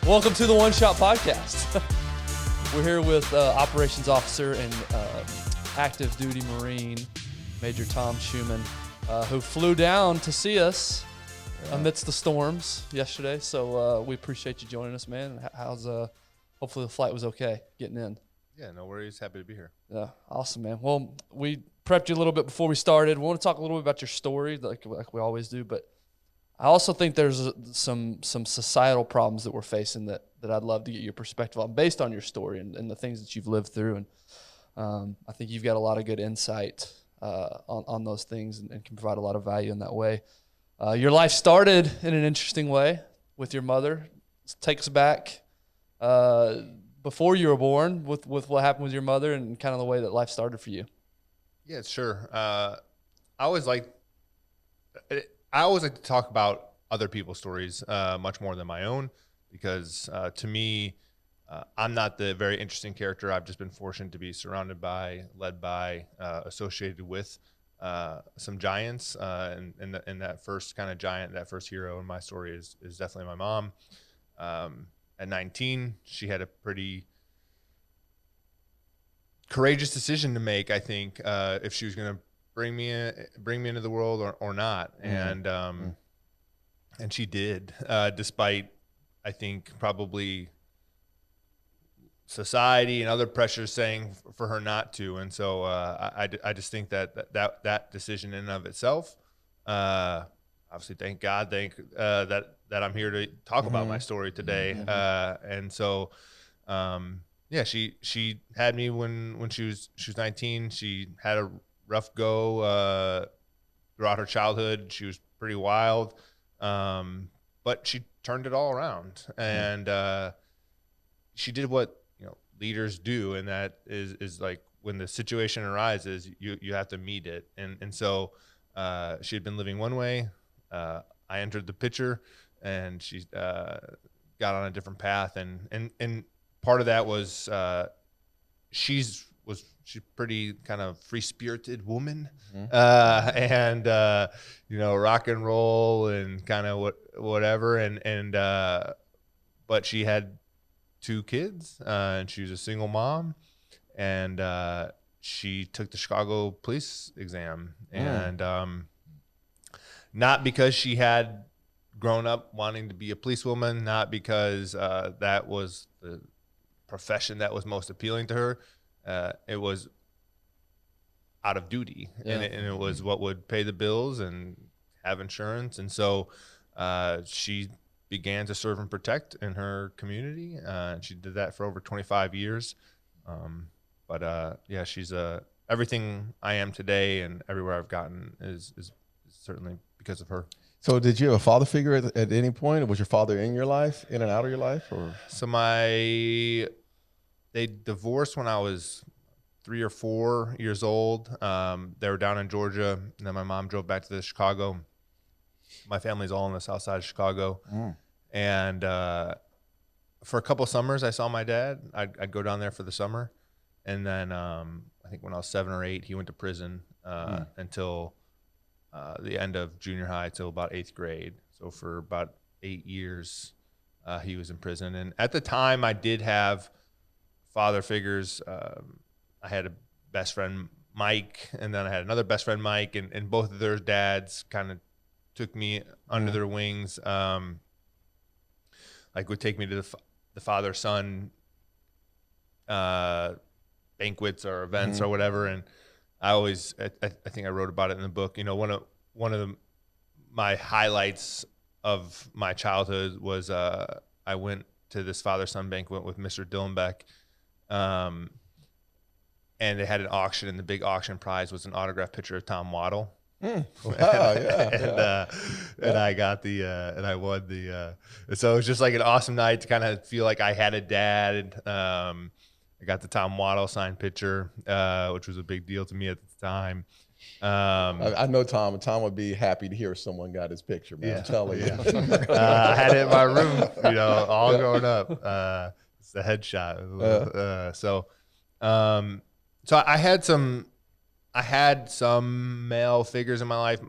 Welcome to the One Shot Podcast. We're here with Operations Officer and active duty Marine, Major Tom Scheuman, who flew down to see us amidst the storms yesterday. So we appreciate you joining us, man. How's hopefully the flight was okay getting in. Yeah, no worries. Happy to be here. Yeah, awesome, man. Well, we prepped you a little bit before we started. We want to talk a little bit about your story, like we always do, but I also think there's some societal problems that we're facing that I'd love to get your perspective on based on your story and the things that you've lived through. And I think you've got a lot of good insight on those things and can provide a lot of value in that way. Your life started in an interesting way with your mother. Take us back before you were born with what happened with your mother and kind of the way that life started for you. Yeah, sure. I always like to talk about other people's stories much more than my own because to me, I'm not the very interesting character. I've just been fortunate to be surrounded by, led by, associated with some giants. And that first kind of giant, that first hero in my story is definitely my mom. At 19, she had a pretty courageous decision to make, I think, if she was going to bring me into the world or not. Mm-hmm. And she did, despite, I think, probably society and other pressures saying for her not to. And so I just think that decision in and of itself, obviously, thank God, that I'm here to talk about my story today. Mm-hmm. And so, yeah, she had me when she was 19. She had a rough go throughout her childhood. She was pretty wild, but she turned it all around, and she did what leaders do, and that is like when the situation arises, you have to meet it. And so she had been living one way. I entered the picture, and she got on a different path, and part of that was she's pretty kind of free-spirited woman, and rock and roll and kind of whatever, and but she had 2 kids, and she was a single mom, and she took the Chicago police exam, and not because she had grown up wanting to be a policewoman, not because that was the profession that was most appealing to her. It was out of duty, and it was what would pay the bills and have insurance. And so she began to serve and protect in her community. And she did that for over 25 years. Yeah, she's everything I am today and everywhere I've gotten is certainly because of her. So did you have a father figure at any point? Or was your father in your life, in and out of your life? Or so they divorced when I was 3 or 4 years old. They were down in Georgia, and then my mom drove back to Chicago. My family's all on the south side of Chicago. And for a couple of summers, I saw my dad. I'd go down there for the summer. And then I think when I was 7 or 8, he went to prison until the end of junior high, till about 8th grade. So for about 8 years, he was in prison. And at the time, I did have father figures. I had a best friend, Mike, and then I had another best friend, Mike, and both of their dads kind of took me under their wings. Like would take me to the father-son banquets or events or whatever. And I always, I think I wrote about it in the book. One of my highlights of my childhood was I went to this father-son banquet with Mr. Dillenbeck. And they had an auction, and the big auction prize was an autographed picture of Tom Waddle. Wow, yeah. And I got and I won and so it was just like an awesome night to kind of feel like I had a dad. I got the Tom Waddle signed picture, which was a big deal to me at the time. I know Tom, and Tom would be happy to hear someone got his picture, man. I'm telling you. I had it in my room, all growing up. It's the headshot. So I had some male figures in my life,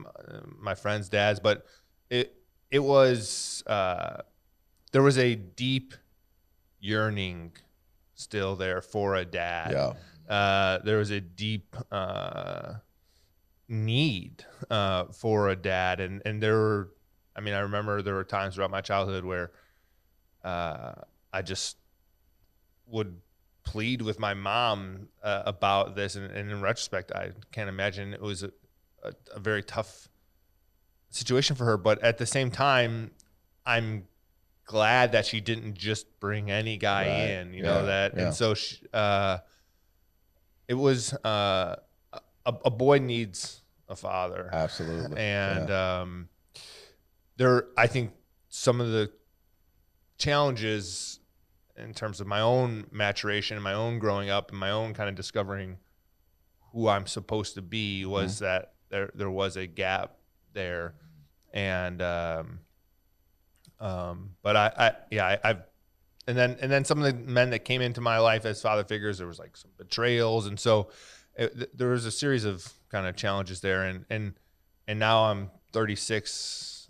my friends' dads, but it was there was a deep yearning still there for a dad. There was a deep need for a dad, and there were, I mean, I remember there were times throughout my childhood where I just would plead with my mom about this, and in retrospect, I can't imagine it was a very tough situation for her. But at the same time, I'm glad that she didn't just bring any guy in, you know, that. And so she, it was a boy needs a father. Absolutely. And I think some of the challenges in terms of my own maturation and my own growing up and my own kind of discovering who I'm supposed to be was that there was a gap there. And but I've and then some of the men that came into my life as father figures, there was like some betrayals, and so there was a series of kind of challenges there, and now I'm 36,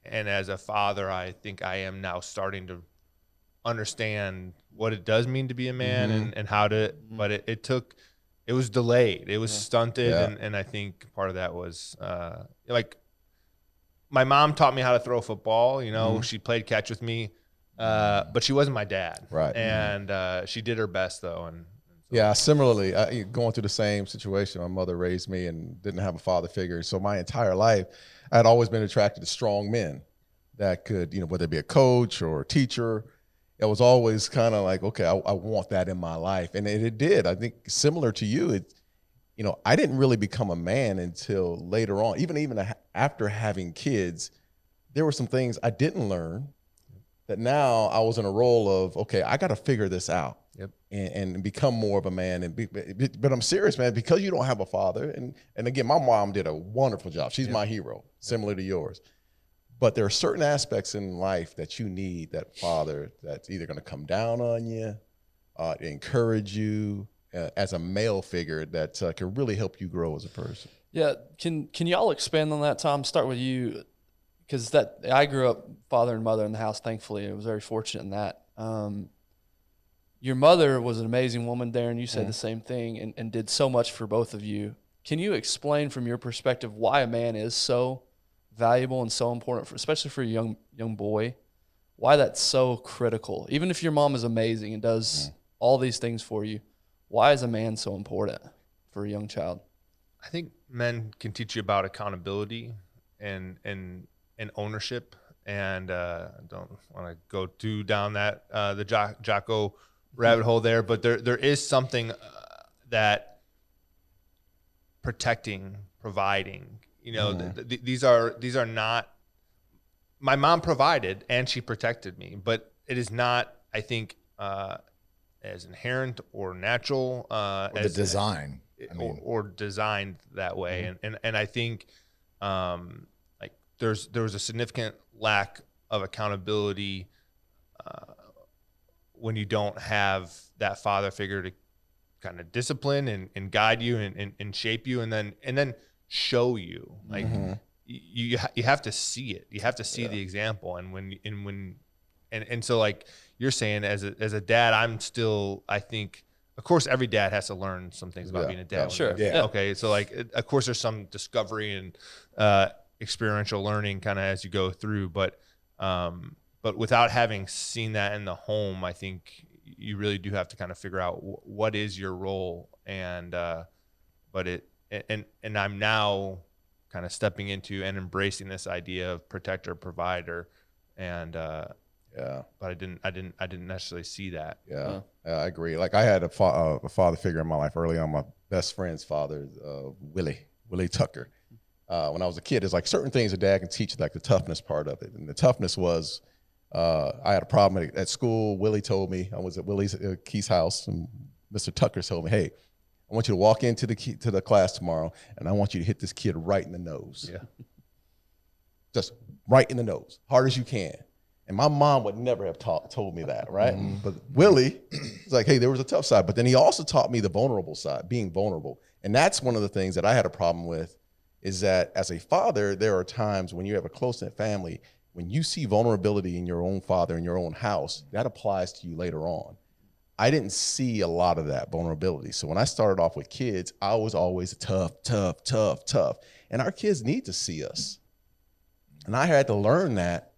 and as a father, I think I am now starting to understand what it does mean to be a man and how to, but it was delayed, it was stunted, and I think part of that was like my mom taught me how to throw a football, you know, she played catch with me, but she wasn't my dad. Right. And she did her best though. And yeah, similarly, going through the same situation. My mother raised me and didn't have a father figure. So my entire life, I had always been attracted to strong men that could, you know, whether it be a coach or a teacher, it was always kind of like, okay, I want that in my life. And it did. I think similar to you, you know, I didn't really become a man until later on. Even after having kids, there were some things I didn't learn that now I was in a role of, okay, I got to figure this out and become more of a man. But I'm serious, man, because you don't have a father. And again, my mom did a wonderful job. She's my hero, similar to yours. But there are certain aspects in life that you need that father that's either going to come down on you, encourage you, as a male figure that can really help you grow as a person. Yeah, can y'all expand on that, Tom? Start with you, because I grew up father and mother in the house, thankfully. I was very fortunate in that. Your mother was an amazing woman, Darren. You said the same thing and did so much for both of you. Can you explain from your perspective why a man is so valuable and so important, especially for a young boy, why that's so critical? Even if your mom is amazing and does all these things for you, why is a man so important for a young child? I think men can teach you about accountability and ownership. And I don't want to go too down that the Jocko rabbit hole there, but there is something that protecting, providing. You know, these are not. My mom provided and she protected me, but it is not, I think, as inherent or natural as the design, or designed that way. And I think like there was a significant lack of accountability when you don't have that father figure to kind of discipline and guide you and shape you and then show you. Like you have to see it. You have to see the example. And so like you're saying, as a dad, I'm still, I think, of course, every dad has to learn some things about being a dad. Sure. Okay. So like, of course, there's some discovery and experiential learning kind of as you go through, but without having seen that in the home, I think you really do have to kind of figure out what is your role. And I'm now kind of stepping into and embracing this idea of protector, provider, and but I didn't necessarily see that. I agree. Like I had a father figure in my life early on. My best friend's father, Willie Tucker. When I was a kid, there's like certain things a dad can teach, like the toughness part of it. And the toughness was, I had a problem at school. Willie told me, I was at Willie's Keith's house, and Mr. Tucker told me, hey, I want you to walk into the class tomorrow, and I want you to hit this kid right in the nose. Just right in the nose, hard as you can. And my mom would never have told me that, right? But Willie was like, hey, there was a tough side. But then he also taught me the vulnerable side, being vulnerable. And that's one of the things that I had a problem with, is that as a father, there are times when you have a close-knit family when you see vulnerability in your own father in your own house, that applies to you later on. I didn't see a lot of that vulnerability. So when I started off with kids, I was always tough. And our kids need to see us. And I had to learn that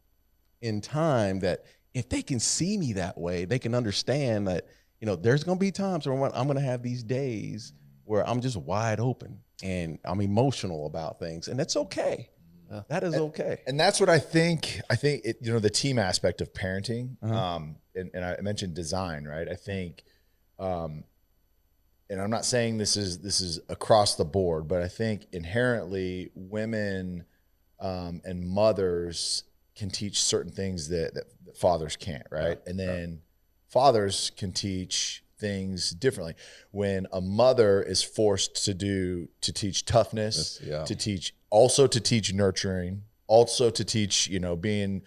in time, that if they can see me that way, they can understand that, there's going to be times where I'm going to have these days where I'm just wide open and I'm emotional about things. And that's okay. Yeah. That is okay. And that's what I think it, the team aspect of parenting, and I mentioned design, right? I think, and I'm not saying this is across the board, but I think inherently women and mothers can teach certain things that fathers can't, right? And then fathers can teach things differently. When a mother is forced to teach toughness, to teach nurturing, also to teach, being,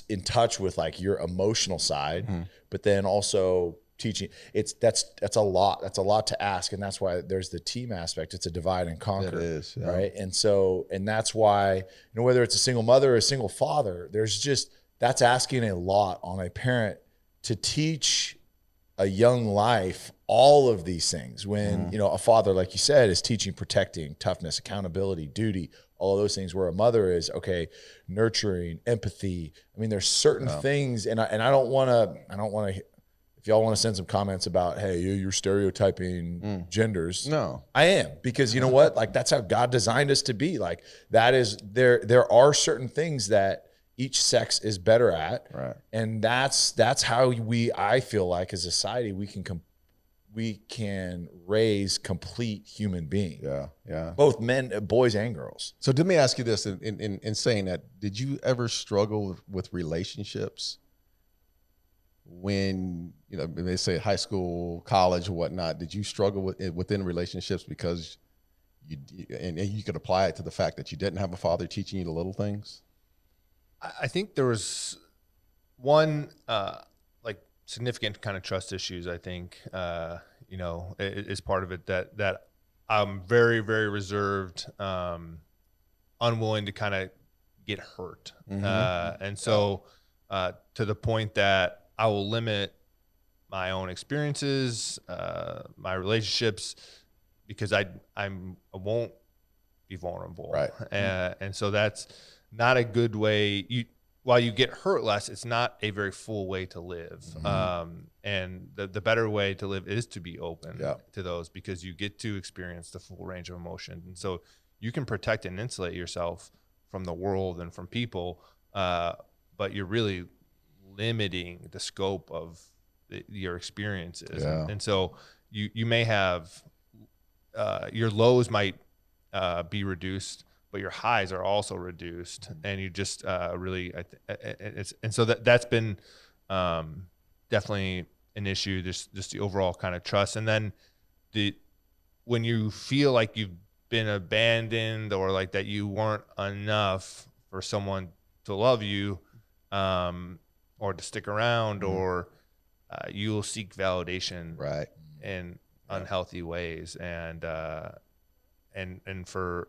in touch with like your emotional side, but then also teaching, that's a lot to ask. And that's why there's the team aspect. It's a divide and conquer. It is, right? And that's why, whether it's a single mother or a single father, that's asking a lot on a parent to teach a young life all of these things. When a father, like you said, is teaching protecting, toughness, accountability, duty, all of those things, where a mother is nurturing, empathy. I mean, there's certain things, and I don't want to. If y'all want to send some comments about, hey, you're stereotyping genders. No, I am, because you know what? Like, that's how God designed us to be. Like, that is there are certain things that each sex is better at. Right. And that's how I feel like as a society, we can raise complete human beings. Yeah. Both boys and girls. So let me ask you this, in saying that, did you ever struggle with relationships when, they say high school, college, or whatnot? Did you struggle within relationships because and you could apply it to the fact that you didn't have a father teaching you the little things? I think there was one significant kind of trust issues. I think is part of it, that I'm very, very reserved, unwilling to kind of get hurt, and so to the point that I will limit my own experiences, my relationships, because I won't be vulnerable, right? And so that's not a good way. While you get hurt less, it's not a very full way to live. And the better way to live is to be open to those, because you get to experience the full range of emotion. And so you can protect and insulate yourself from the world and from people, but you're really limiting the scope of your experiences. And so you may have, your lows might be reduced, but your highs are also reduced, and you just really, and so that's been definitely an issue, just the overall kind of trust. And then when you feel like you've been abandoned, or like that you weren't enough for someone to love you, or to stick around, or you'll seek validation, right, in unhealthy ways, and for.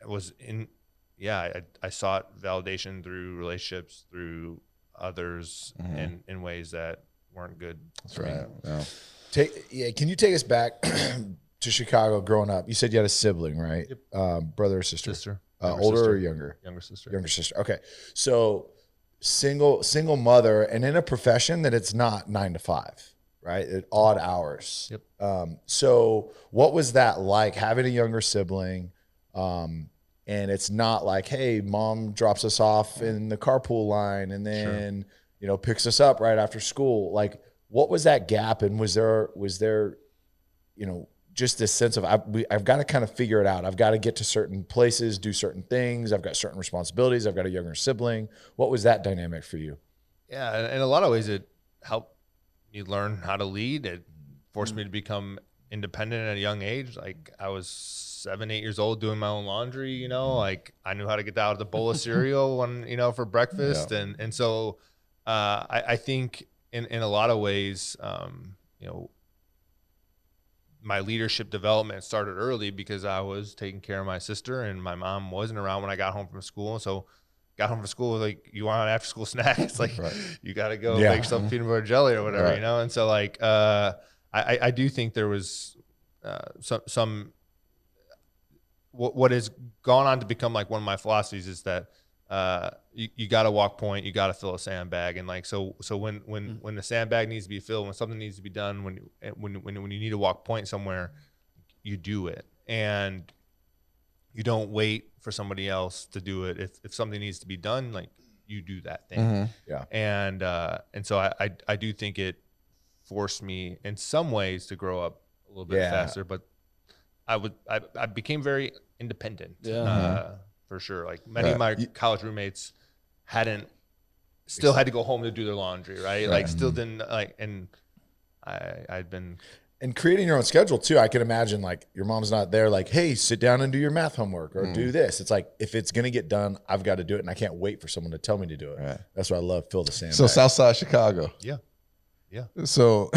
I sought validation through relationships, through others, in ways that weren't good. That's right. Yeah. Can you take us back to Chicago growing up? You said you had a sibling, right? Yep. Brother or sister? Sister. Older sister. Or younger? Younger sister. Younger sister. Okay. So single mother, and in a profession that it's not 9 to 5, right? At odd hours. Yep. So what was that like, having a younger sibling? And it's not like, hey, mom drops us off in the carpool line and then, picks us up right after school. Like, what was that gap? And was there, just this sense of, I've got to kind of figure it out. I've got to get to certain places, do certain things. I've got certain responsibilities. I've got a younger sibling. What was that dynamic for you? Yeah. In a lot of ways, it helped me learn how to lead. It forced me to become independent at a young age. Like, I was 7, 8 years old doing my own laundry, like I knew how to get out of the bowl of cereal for breakfast. And so I think in a lot of ways, my leadership development started early because I was taking care of my sister, and my mom wasn't around when I got home from school. So got home from school, like you want an after school snack. It's like, you got to go Yeah. make yourself peanut butter jelly or whatever, Right. you know? And so like, I do think there was some what has gone on to become like one of my philosophies is that you got to walk point, you got to fill a sandbag, and like so when the sandbag needs to be filled, when something needs to be done, when you need to walk point somewhere, you do it, and you don't wait for somebody else to do it. If something needs to be done, like you do that thing. Yeah. And so I do think it forced me in some ways to grow up a little bit faster, but I became very independent, for sure. Like many of my college roommates still had to go home to do their laundry, right? Like still didn't like, and I'd been. And creating your own schedule too. I can imagine like your mom's not there like, hey, sit down and do your math homework or do this. It's like, if it's going to get done, I've got to do it. And I can't wait for someone to tell me to do it. Right. That's why I love Phil the Sandbag. So Southside Chicago. Yeah. So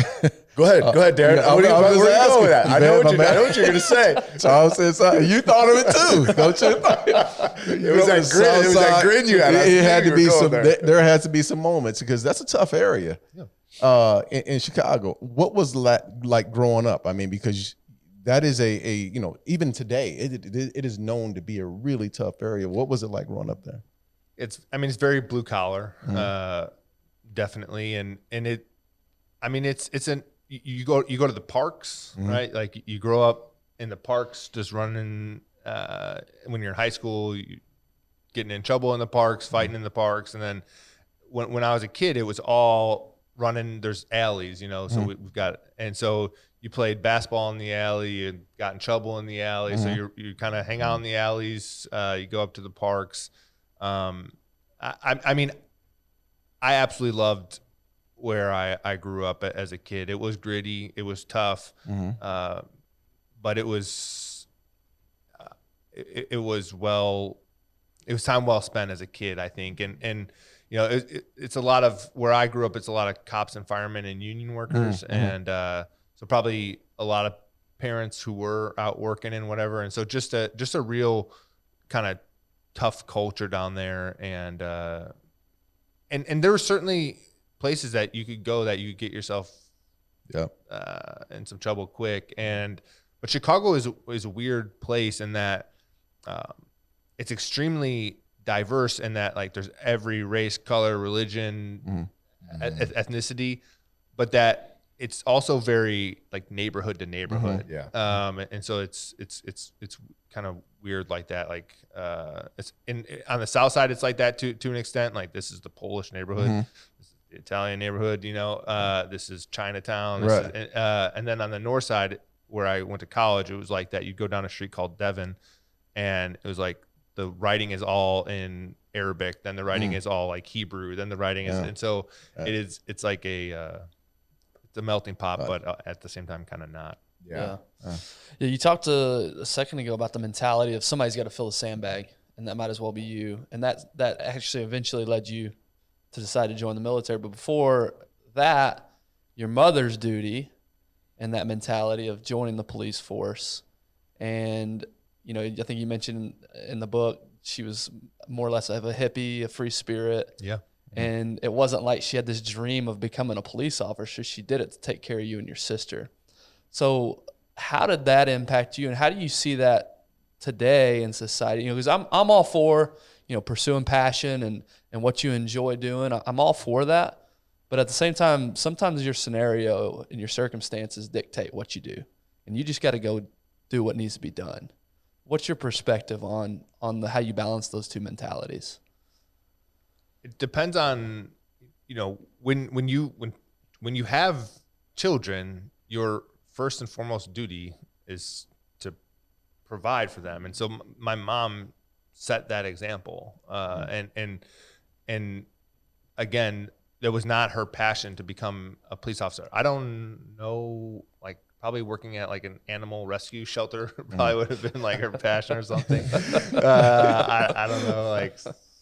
Go ahead, Darren. Yeah, Where are you going with that? I know what you're going to say. So I was saying something. You thought of it too, don't you? It was that grin. It was that grin you had. It had to be some. There has to be some moments because that's a tough area. Yeah. In Chicago, what was like growing up? I mean, because that is a even today it is known to be a really tough area. What was it like growing up there? It's very blue collar, definitely, and it. I mean, you go to the parks, right? Like you grow up in the parks, just running. When you're in high school, getting in trouble in the parks, fighting in the parks, and then when I was a kid, it was all running. There's alleys, so we've got, and so you played basketball in the alley, you got in trouble in the alley, so you kind of hang out in the alleys. You go up to the parks. I mean, I absolutely loved where I grew up as a kid. It was gritty, it was tough, but it was time well spent as a kid, I think. And it's a lot of where I grew up. It's a lot of cops and firemen and union workers, and so probably a lot of parents who were out working and whatever. And so just a real kind of tough culture down there, and there were certainly places that you could go that you could get yourself in some trouble quick. But Chicago is a weird place in that it's extremely diverse in that like there's every race, color, religion, ethnicity, but that it's also very like neighborhood to neighborhood. And so it's kind of weird like that. Like it's on the south side, it's like that to an extent. Like this is the Polish neighborhood. Italian neighborhood, this is Chinatown, and then on the north side where I went to college, it was like that. You'd go down a street called Devon, and it was like the writing is all in Arabic, then the writing is all like Hebrew, then the writing is, and so it's like it's a melting pot, but at the same time, kind of not. Yeah. You talked a second ago about the mentality of somebody's got to fill the sandbag, and that might as well be you, and that actually eventually led you to decide to join the military. But before that, your mother's duty and that mentality of joining the police force. And, I think you mentioned in the book, she was more or less of a hippie, a free spirit. Yeah. And it wasn't like she had this dream of becoming a police officer. She did it to take care of you and your sister. So how did that impact you? And how do you see that today in society? Because I'm all for, pursuing passion and what you enjoy doing. I'm all for that. But at the same time, sometimes your scenario and your circumstances dictate what you do. And you just got to go do what needs to be done. What's your perspective on how you balance those two mentalities? It depends on, when you have children, your first and foremost duty is to provide for them. And so my mom set that example. And again, that was not her passion to become a police officer. I don't know, like probably working at like an animal rescue shelter probably would have been like her passion or something. I don't know, like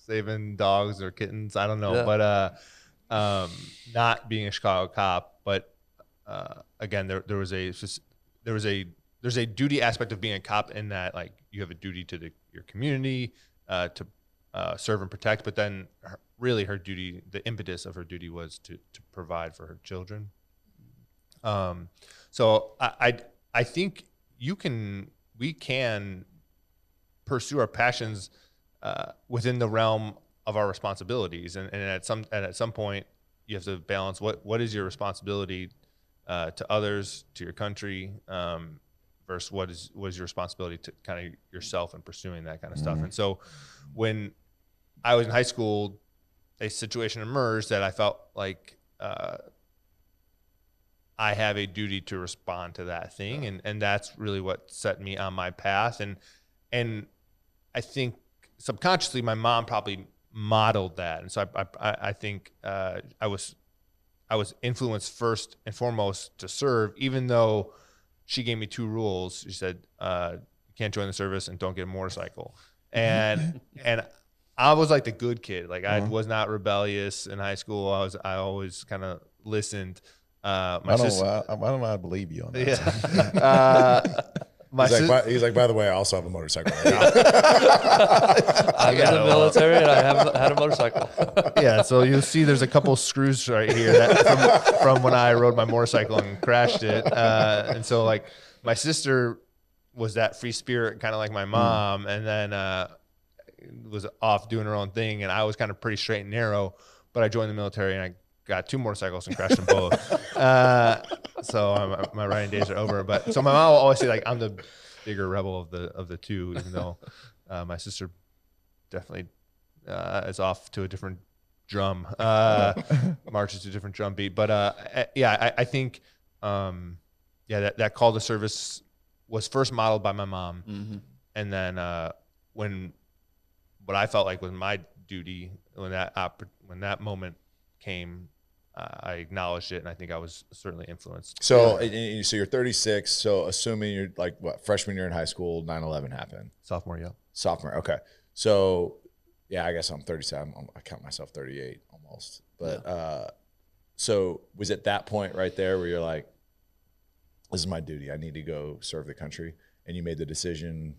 saving dogs or kittens. I don't know, but not being a Chicago cop. But again, there's a duty aspect of being a cop in that like you have a duty to your community, to serve and protect, but then really her duty, the impetus of her duty was to provide for her children. So I think we can pursue our passions within the realm of our responsibilities, and at some point you have to balance what is your responsibility to others, to your country, versus what is your responsibility to kind of yourself and pursuing that kind of stuff. And so when I was in high school, a situation emerged that I felt like I have a duty to respond to that thing, and that's really what set me on my path. And I think subconsciously my mom probably modeled that, and so I think I was influenced first and foremost to serve, even though she gave me 2 rules. She said, you can't join the service and don't get a motorcycle. And I was like the good kid. Like I was not rebellious in high school. I always kind of listened. I don't know I believe you on that. Yeah. He's like, by the way, I also have a motorcycle right now. I'm in the military and I have had a motorcycle. Yeah, so you'll see there's a couple screws right here that from when I rode my motorcycle and crashed it. And so like my sister was that free spirit, kind of like my mom, and then was off doing her own thing, and I was kind of pretty straight and narrow. But I joined the military and I got 2 motorcycles and crashed them both. So my riding days are over. But so my mom will always say like I'm the bigger rebel of the 2, even though my sister definitely is off to a different drum, marches to a different drum beat. But I think that call to service was first modeled by my mom, and then when what I felt like was my duty when that moment came, I acknowledged it, and I think I was certainly influenced. So, so you're 36. So, assuming you're like what, freshman year in high school, 9/11 happened. Sophomore, yeah. Sophomore, okay. So, yeah, I guess I'm 37. I count myself 38 almost. But so was it that point right there where you're like, "This is my duty. I need to go serve the country," and you made the decision,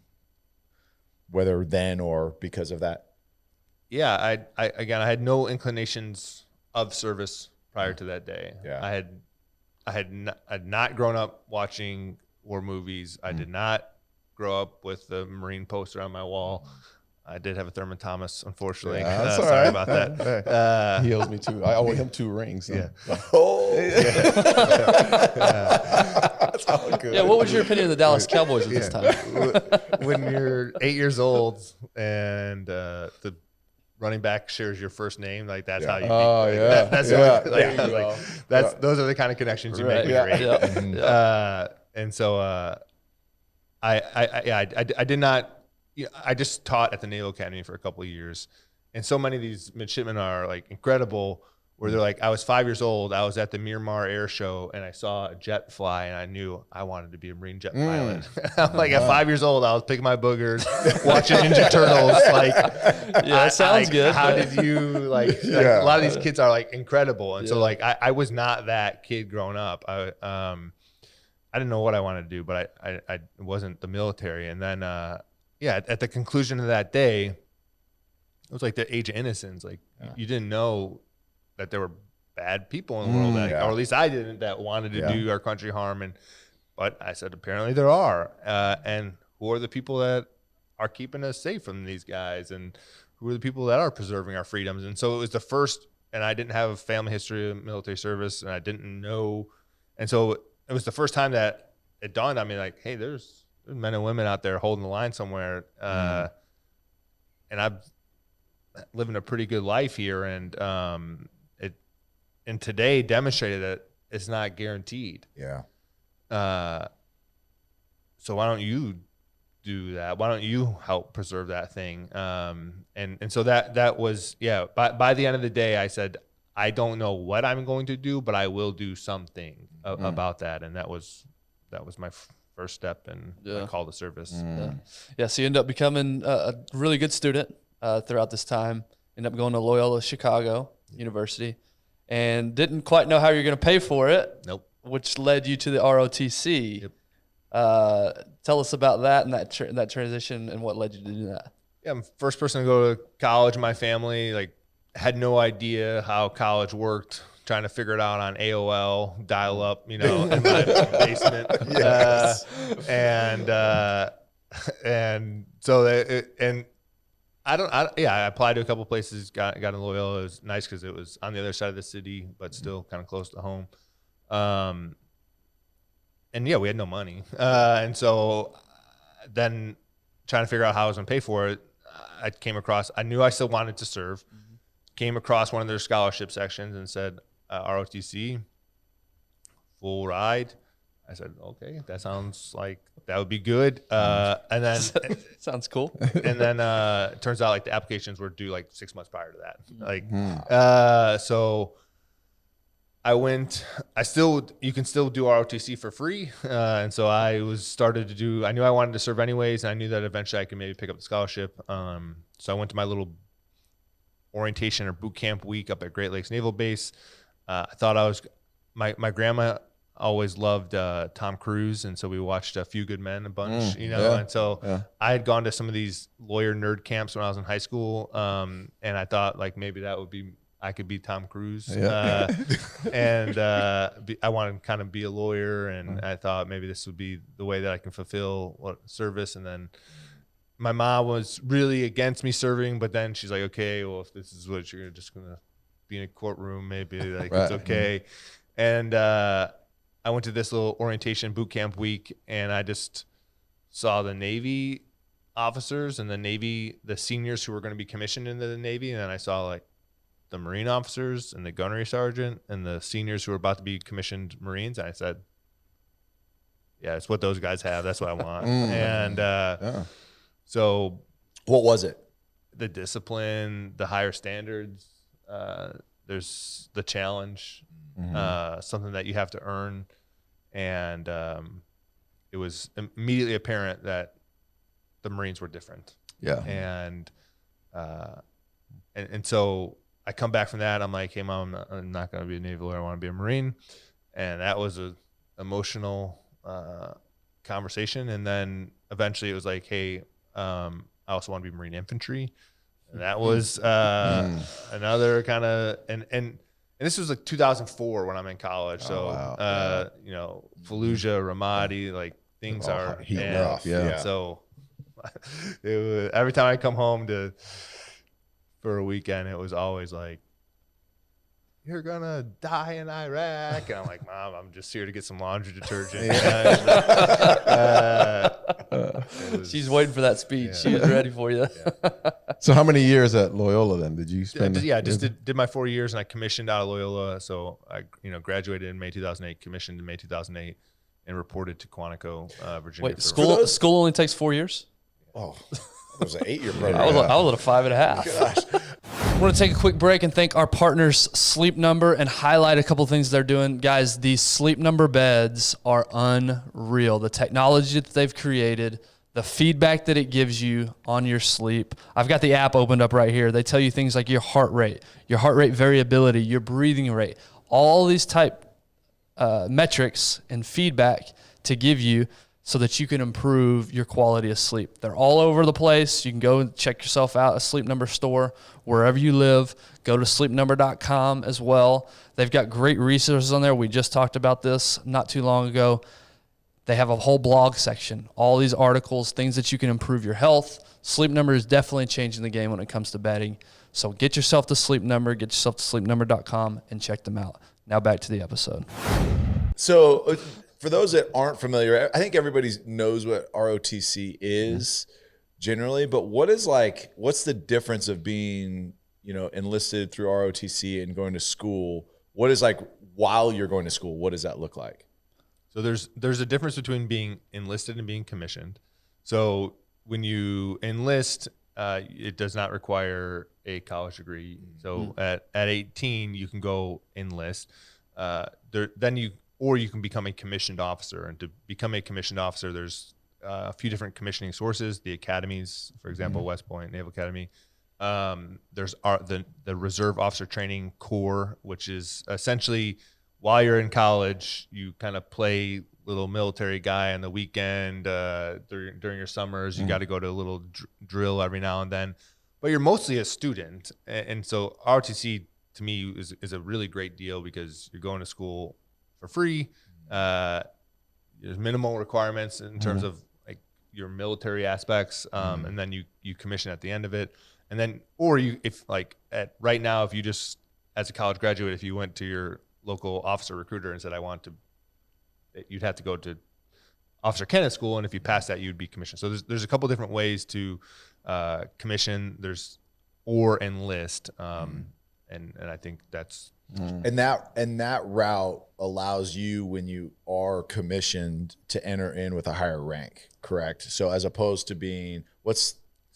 whether then or because of that? Yeah, I had no inclinations of service prior to that day. Yeah. I had not grown up watching war movies. I did not grow up with the Marine poster on my wall. I did have a Thurman Thomas, unfortunately. Yeah, sorry about that. He owes me 2. I owe him 2 rings. So. Yeah. Oh, That's all good. Yeah, what was your opinion of the Dallas Cowboys at this time? When you're 8 years old and the running back shares your first name, like that's how you. Oh yeah, those are the kind of connections you make when you're 8. And so I did not. I just taught at the Naval Academy for a couple of years, and so many of these midshipmen are like incredible. Where they're like, I was 5 years old. I was at the Miramar Air Show and I saw a jet fly, and I knew I wanted to be a Marine jet pilot. I'm like, at 5 years old, I was picking my boogers, watching Ninja Turtles. Like, yeah, that sounds good. How did you like? A lot of these kids are like incredible, and so like I was not that kid growing up. I didn't know what I wanted to do, but I wasn't the military. And then at the conclusion of that day, it was like the age of innocence. Like you didn't know that there were bad people in the world, or at least I didn't, that wanted to do our country harm. But I said, apparently there are. And who are the people that are keeping us safe from these guys? And who are the people that are preserving our freedoms? And so it was the first, and I didn't have a family history of military service, and I didn't know. And so it was the first time that it dawned on me, like, hey, there's men and women out there holding the line somewhere. And I'm living a pretty good life here. And today demonstrated that it's not guaranteed. Yeah. So why don't you do that? Why don't you help preserve that thing? And so that was, by the end of the day, I said, I don't know what I'm going to do, but I will do something about that. And that was my first step in my call to service. Yeah. So you end up becoming a really good student throughout this time. End up going to Loyola Chicago University. And didn't quite know how you're going to pay for it. Nope. Which led you to the ROTC. Yep. Tell us about that and that transition and what led you to do that. Yeah, I'm the first person to go to college in my family. Like, had no idea how college worked. Trying to figure it out on AOL, dial up, in my basement. Yes. And so I applied to a couple places, got in Loyola. It was nice because it was on the other side of the city, but still kind of close to home. And yeah, we had no money. And so then trying to figure out how I was going to pay for it, I knew I still wanted to serve, came across one of their scholarship sections and said, ROTC, full ride. I said, okay, that sounds like that would be good. And then sounds cool. And then it turns out like the applications were due like 6 months prior to that. So I went. You can still do ROTC for free, and so I knew I wanted to serve anyways, and I knew that eventually I could maybe pick up the scholarship. So I went to my little orientation or boot camp week up at Great Lakes Naval Base. I thought my grandma always loved Tom Cruise, and so we watched A Few Good Men a bunch, and so I had gone to some of these lawyer nerd camps when I was in high school, and I thought like maybe I could be Tom Cruise, and I wanted to kind of be a lawyer, and I thought maybe this would be the way that I can fulfill service. And then my mom was really against me serving, but then she's like, okay, well, if this is what you're just gonna be in a courtroom, maybe like it's okay. And I went to this little orientation boot camp week, and I just saw the Navy officers and the seniors who were going to be commissioned into the Navy, and then I saw like the Marine officers and the gunnery sergeant and the seniors who were about to be commissioned Marines. And I said, yeah, it's what those guys have. That's what I want. And so what was it? The discipline, the higher standards, there's the challenge, something that you have to earn. And it was immediately apparent that the Marines were different. Yeah. And so I come back from that. I'm like, hey, Mom, I'm not going to be a Navy lawyer. I want to be a Marine. And that was an emotional conversation. And then eventually it was like, hey, I also want to be Marine infantry. And that was another kind of and this was like 2004 when I'm in college. So Fallujah, Ramadi, like things are heating up. Yeah. So every time I come home for a weekend, it was always like, you're gonna die in Iraq, and I'm like, Mom, I'm just here to get some laundry detergent. She's waiting for that speech. Yeah. She was ready for you. So how many years at Loyola then did you spend? I just did my 4 years, and I commissioned out of Loyola. So I graduated in May 2008, commissioned in May 2008, and reported to Quantico, Virginia. Wait, school only takes 4 years? Oh, it was an 8-year program. I was at a 5.5. Gosh. I want to take a quick break and thank our partners, Sleep Number, and highlight a couple things they're doing. Guys, these Sleep Number beds are unreal. The technology that they've created, the feedback that it gives you on your sleep. I've got the app opened up right here. They tell you things like your heart rate variability, your breathing rate, all these type metrics and feedback to give you so that you can improve your quality of sleep. They're all over the place. You can go and check yourself out, a Sleep Number store, wherever you live. Go to sleepnumber.com as well. They've got great resources on there. We just talked about this not too long ago. They have a whole blog section, all these articles, things that you can improve your health. Sleep Number is definitely changing the game when it comes to bedding. So get yourself to Sleep Number, get yourself to sleepnumber.com, and check them out. Now back to the episode. So for those that aren't familiar, I think everybody knows what ROTC is generally, but what's the difference of being, enlisted through ROTC and going to school? What is like while you're going to school? What does that look like? So there's a difference between being enlisted and being commissioned. So when you enlist, it does not require a college degree. So at 18, you can go enlist. Or you can become a commissioned officer. And to become a commissioned officer, there's a few different commissioning sources. The academies, for example, West Point Naval Academy. There's the Reserve Officer Training Corps, which is essentially while you're in college, you kind of play little military guy on the weekend, during your summers. You got to go to a little drill every now and then, but you're mostly a student. And so ROTC to me is a really great deal because you're going to school for free. There's minimal requirements in terms of like your military aspects. And then you commission at the end of it. And then, or if right now, if you just, as a college graduate, if you went to your local officer recruiter and said, you'd have to go to officer candidate school. And if you pass that, you'd be commissioned. So there's a couple different ways to commission. There's or enlist. And I think that's, and that route allows you, when you are commissioned, to enter in with a higher rank, correct? So as opposed to being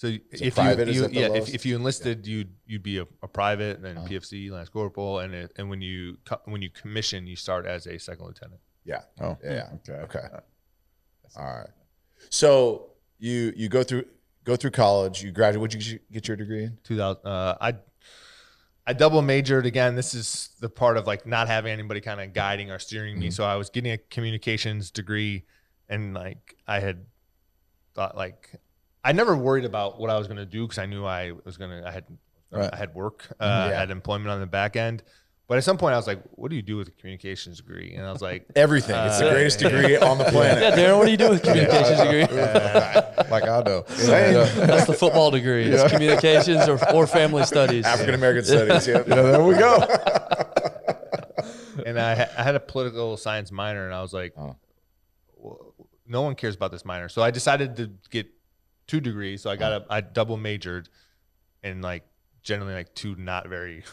if you enlisted, you'd be a private, then PFC, lance corporal, and when you commission, you start as a second lieutenant. Yeah. Oh, yeah. Okay. All right. So you go through college. You graduate. What did you get your degree in? 2000. I double majored again. This is the part of like not having anybody kind of guiding or steering me. So I was getting a communications degree, and like I had thought, like I never worried about what I was going to do because I knew I had work, I had employment on the back end. But at some point I was like, what do you do with a communications degree? And I was like, everything. It's the greatest degree on the planet. Yeah, Darren, what do you do with a communications degree? Like I know. That's the football degree. It's communications or family studies. African-American studies. Yeah, there we go. And I had a political science minor, and I was like, well, no one cares about this minor. So I decided to get 2 degrees. So I double majored in like generally like 2 not very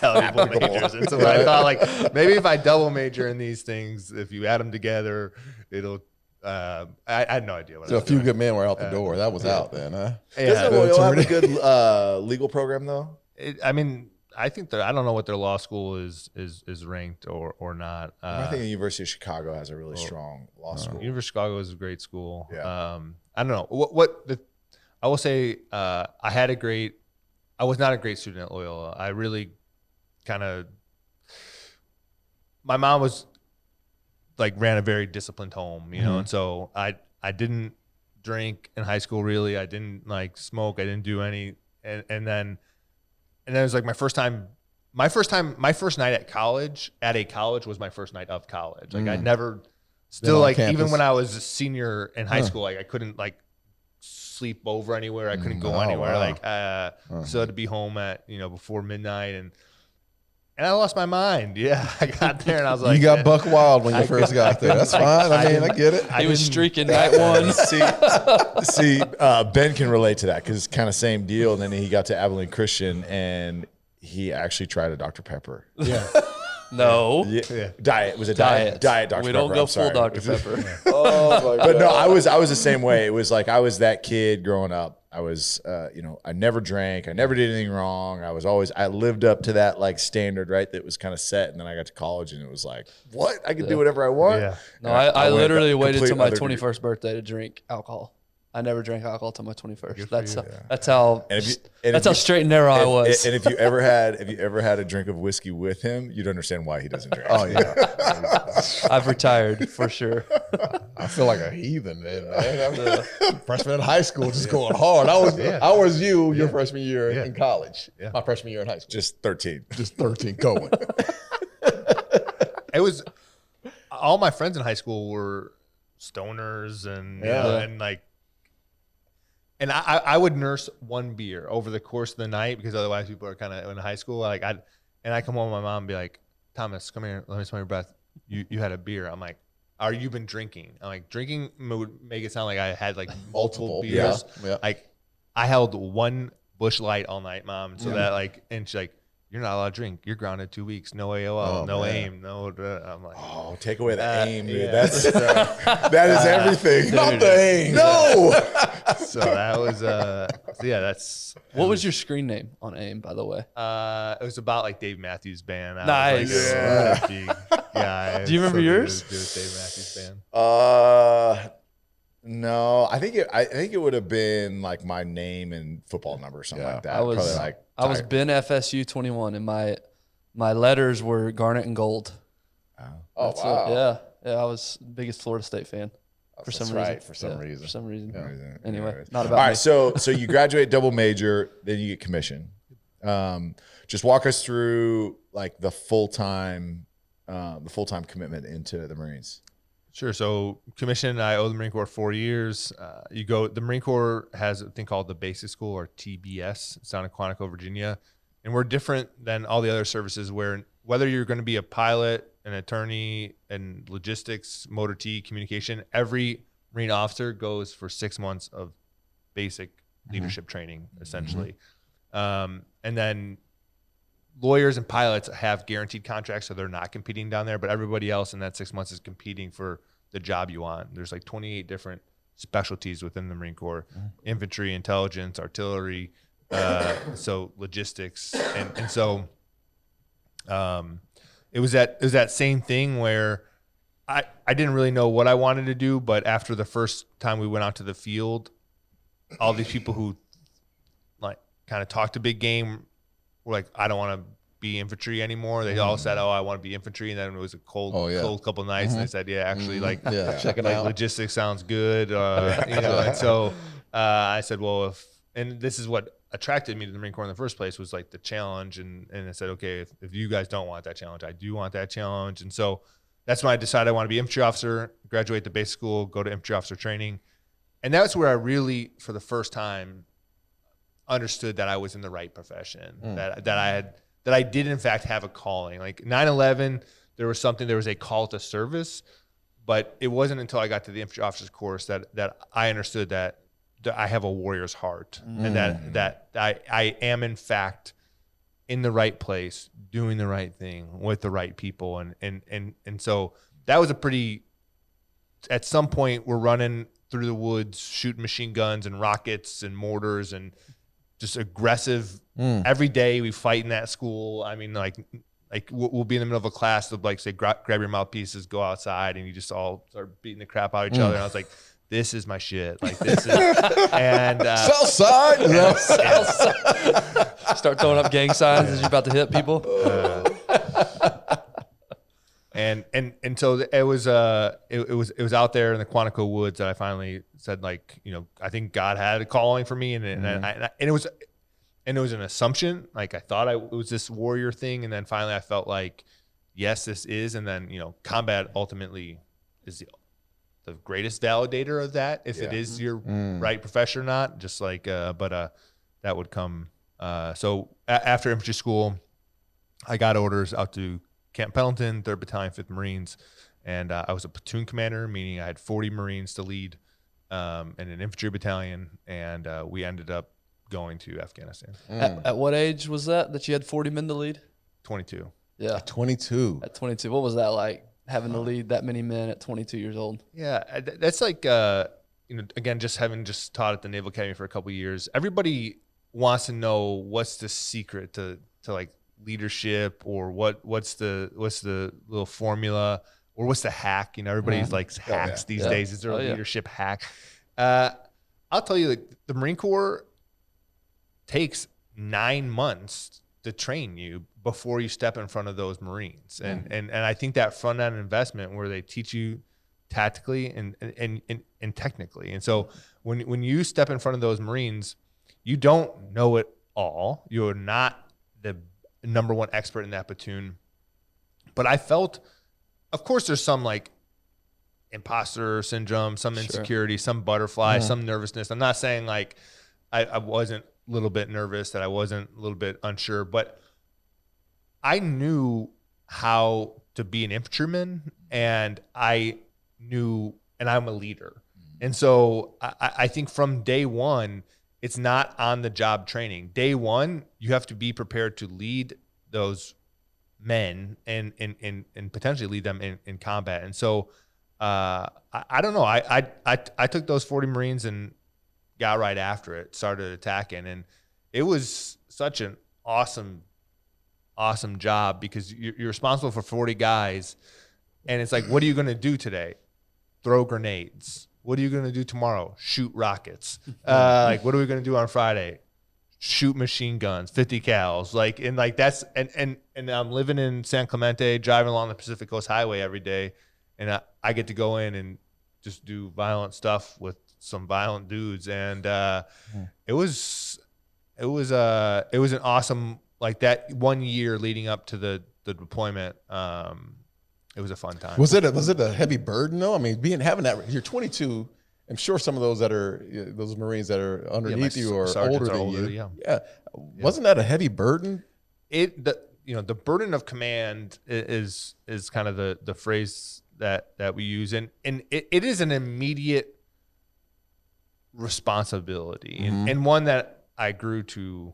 valuable majors. And so I thought like maybe if I double major in these things, if you add them together, it'll I had no idea what So I was a few doing. good men were out the door. That was out then, huh? Doesn't Loyola have a good legal program though? I think I don't know what their law school is ranked or not. I think the University of Chicago has a really strong law school. University of Chicago is a great school. Yeah. I don't know I will say. I was not a great student at Loyola. I really my mom was like ran a very disciplined home, you know, and so I didn't drink in high school really. I didn't like smoke. I didn't do any, and then it was like my first night at a college was my first night of college. Like I'd never still like campus. Even when I was a senior in high school, like I couldn't like sleep over anywhere. I couldn't go anywhere. Wow. So to be home at before midnight and I lost my mind. Yeah, I got there and I was like, you got buck wild when you first got there. That's fine. I mean, I get it. He was streaking night one. See, Ben can relate to that because it's kind of same deal. And then he got to Abilene Christian and he actually tried a Dr. Pepper. Yeah. No. Yeah. Diet. Was it diet? Diet Dr. Pepper. We don't go full Dr. Pepper. Oh my God. But no, I was the same way. It was like I was that kid growing up. I was, I never drank. I never did anything wrong. I lived up to that like standard, right? That was kind of set. And then I got to college and it was like, what? I can do whatever I want. Yeah. No, I literally waited till my 21st birthday to drink alcohol. I never drank alcohol till my 21st. That's how straight and narrow I was. And if you ever had a drink of whiskey with him, you'd understand why he doesn't drink. Oh yeah, I've retired for sure. I feel like a heathen then, man. Freshman in high school, just going hard. I was your freshman year in college. Yeah. My freshman year in high school, just 13 going. It was all my friends in high school were stoners and like. And I would nurse 1 beer over the course of the night because otherwise people are kind of in high school. Like I come home, my mom and be like, Thomas, come here, let me smell your breath. You had a beer. I'm like, are you been drinking? I'm like, drinking would make it sound like I had like multiple beers. Yeah. Like I held 1 Busch Light all night, Mom. So that like, and she's like, you're not allowed to drink. You're grounded 2 weeks. No AOL, no man. AIM, no. I'm like, oh, take away the AIM, dude. Yeah. That is everything. Dude, not the AIM. No. So that was that's. What was your screen name on AIM, by the way? It was about like Dave Matthews Band. Nice. Was like big guy. Do you remember yours? Dave Matthews Band. No, I think it would have been like my name and football number or something like that. I was Ben FSU 21, and my letters were garnet and gold. Oh That's wow! Yeah, I was the biggest Florida State fan. For some reason. For some reason. For some reason. Yeah. Anyway, Anyways. not All about me. right, so you graduate double major, then you get commission. Just walk us through like the full-time commitment into the Marines. Sure. So commission, I owe the Marine Corps 4 years. The Marine Corps has a thing called the Basic School, or TBS. It's down in Quantico, Virginia. And we're different than all the other services where whether you're going to be a pilot, an attorney, and logistics, motor T, communication, every Marine officer goes for 6 months of basic leadership training, essentially. And then lawyers and pilots have guaranteed contracts, so they're not competing down there, but everybody else in that 6 months is competing for the job you want. There's like 28 different specialties within the Marine Corps: infantry, intelligence, artillery, so logistics. And so it was that same thing where I didn't really know what I wanted to do, but after the first time we went out to the field, all these people who like kind of talked a big game were like, I don't want to be infantry anymore. They all said, oh, I want to be infantry. And then it was a cold couple nights. And they said, yeah, actually check it out. Logistics sounds good. And so I said, well, and this is what attracted me to the Marine Corps in the first place, was like the challenge. And I said, okay, if you guys don't want that challenge, I do want that challenge. And so that's when I decided I want to be infantry officer, graduate the basic school, go to infantry officer training. And that's where I really, for the first time, understood that I was in the right profession, that I did in fact have a calling. Like 9/11, there was a call to service, but it wasn't until I got to the infantry officers course that I understood that I have a warrior's heart, and that I am in fact in the right place, doing the right thing with the right people. And so that was at some point we're running through the woods, shooting machine guns and rockets and mortars and just aggressive. Every day we fight in that school. I mean, like we'll be in the middle of a class of like, say, grab your mouthpieces, go outside, and you just all start beating the crap out of each other. And I was like, this is my shit. Like, this is, and Southside. Start throwing up gang signs as you're about to hit people. And so it was out there in the Quantico woods that I finally said, like, I think God had a calling for me, and it was an assumption. Like, I thought it was this warrior thing, and then finally I felt like, yes, this is. And then combat ultimately is the greatest validator of that, if it is your right profession or not. Just like, but that would come. So after infantry school, I got orders out to Camp Pendleton, 3rd Battalion, 5th Marines, and I was a platoon commander, meaning I had 40 Marines to lead, and an infantry battalion, and we ended up going to Afghanistan. At what age was that you had 40 men to lead? 22. Yeah. 22. At 22. What was that like, having to lead that many men at 22 years old? Yeah, that's like, again, having taught at the Naval Academy for a couple of years, everybody wants to know what's the secret to like leadership, or what's the little formula, or what's the hack. Everybody's like hacks these days. Is there a leadership hack? I'll tell you, like, the Marine Corps takes 9 months to train you before you step in front of those Marines. And I think that front end investment where they teach you tactically and technically. And so when you step in front of those Marines, you don't know it all. You're not the number one expert in that platoon. But I felt, of course, there's some like imposter syndrome, some insecurity, some butterfly, some nervousness. I'm not saying like I wasn't a little bit nervous, that I wasn't a little bit unsure, but I knew how to be an infantryman, and I'm a leader. And so I think from day one, it's not on the job training. Day one, you have to be prepared to lead those men and potentially lead them in combat. And so I don't know. I took those 40 Marines and got right after it, started attacking, and it was such an awesome job, because you're responsible for 40 guys, and it's like, what are you going to do today? Throw grenades. What are you going to do tomorrow? Shoot rockets. Like, what are we going to do on Friday? Shoot machine guns, 50 cals. Like, and I'm living in San Clemente, driving along the Pacific Coast Highway every day. and I get to go in and just do violent stuff with some violent dudes, and it was an awesome, like, that 1 year leading up to the deployment. It was a fun time. Was it a heavy burden though? I mean, having that, you're 22. I'm sure some of those those Marines that are underneath you are older than you. Yeah. Wasn't that a heavy burden? The burden of command is kind of the phrase that we use, and it is an immediate responsibility, and one that I grew to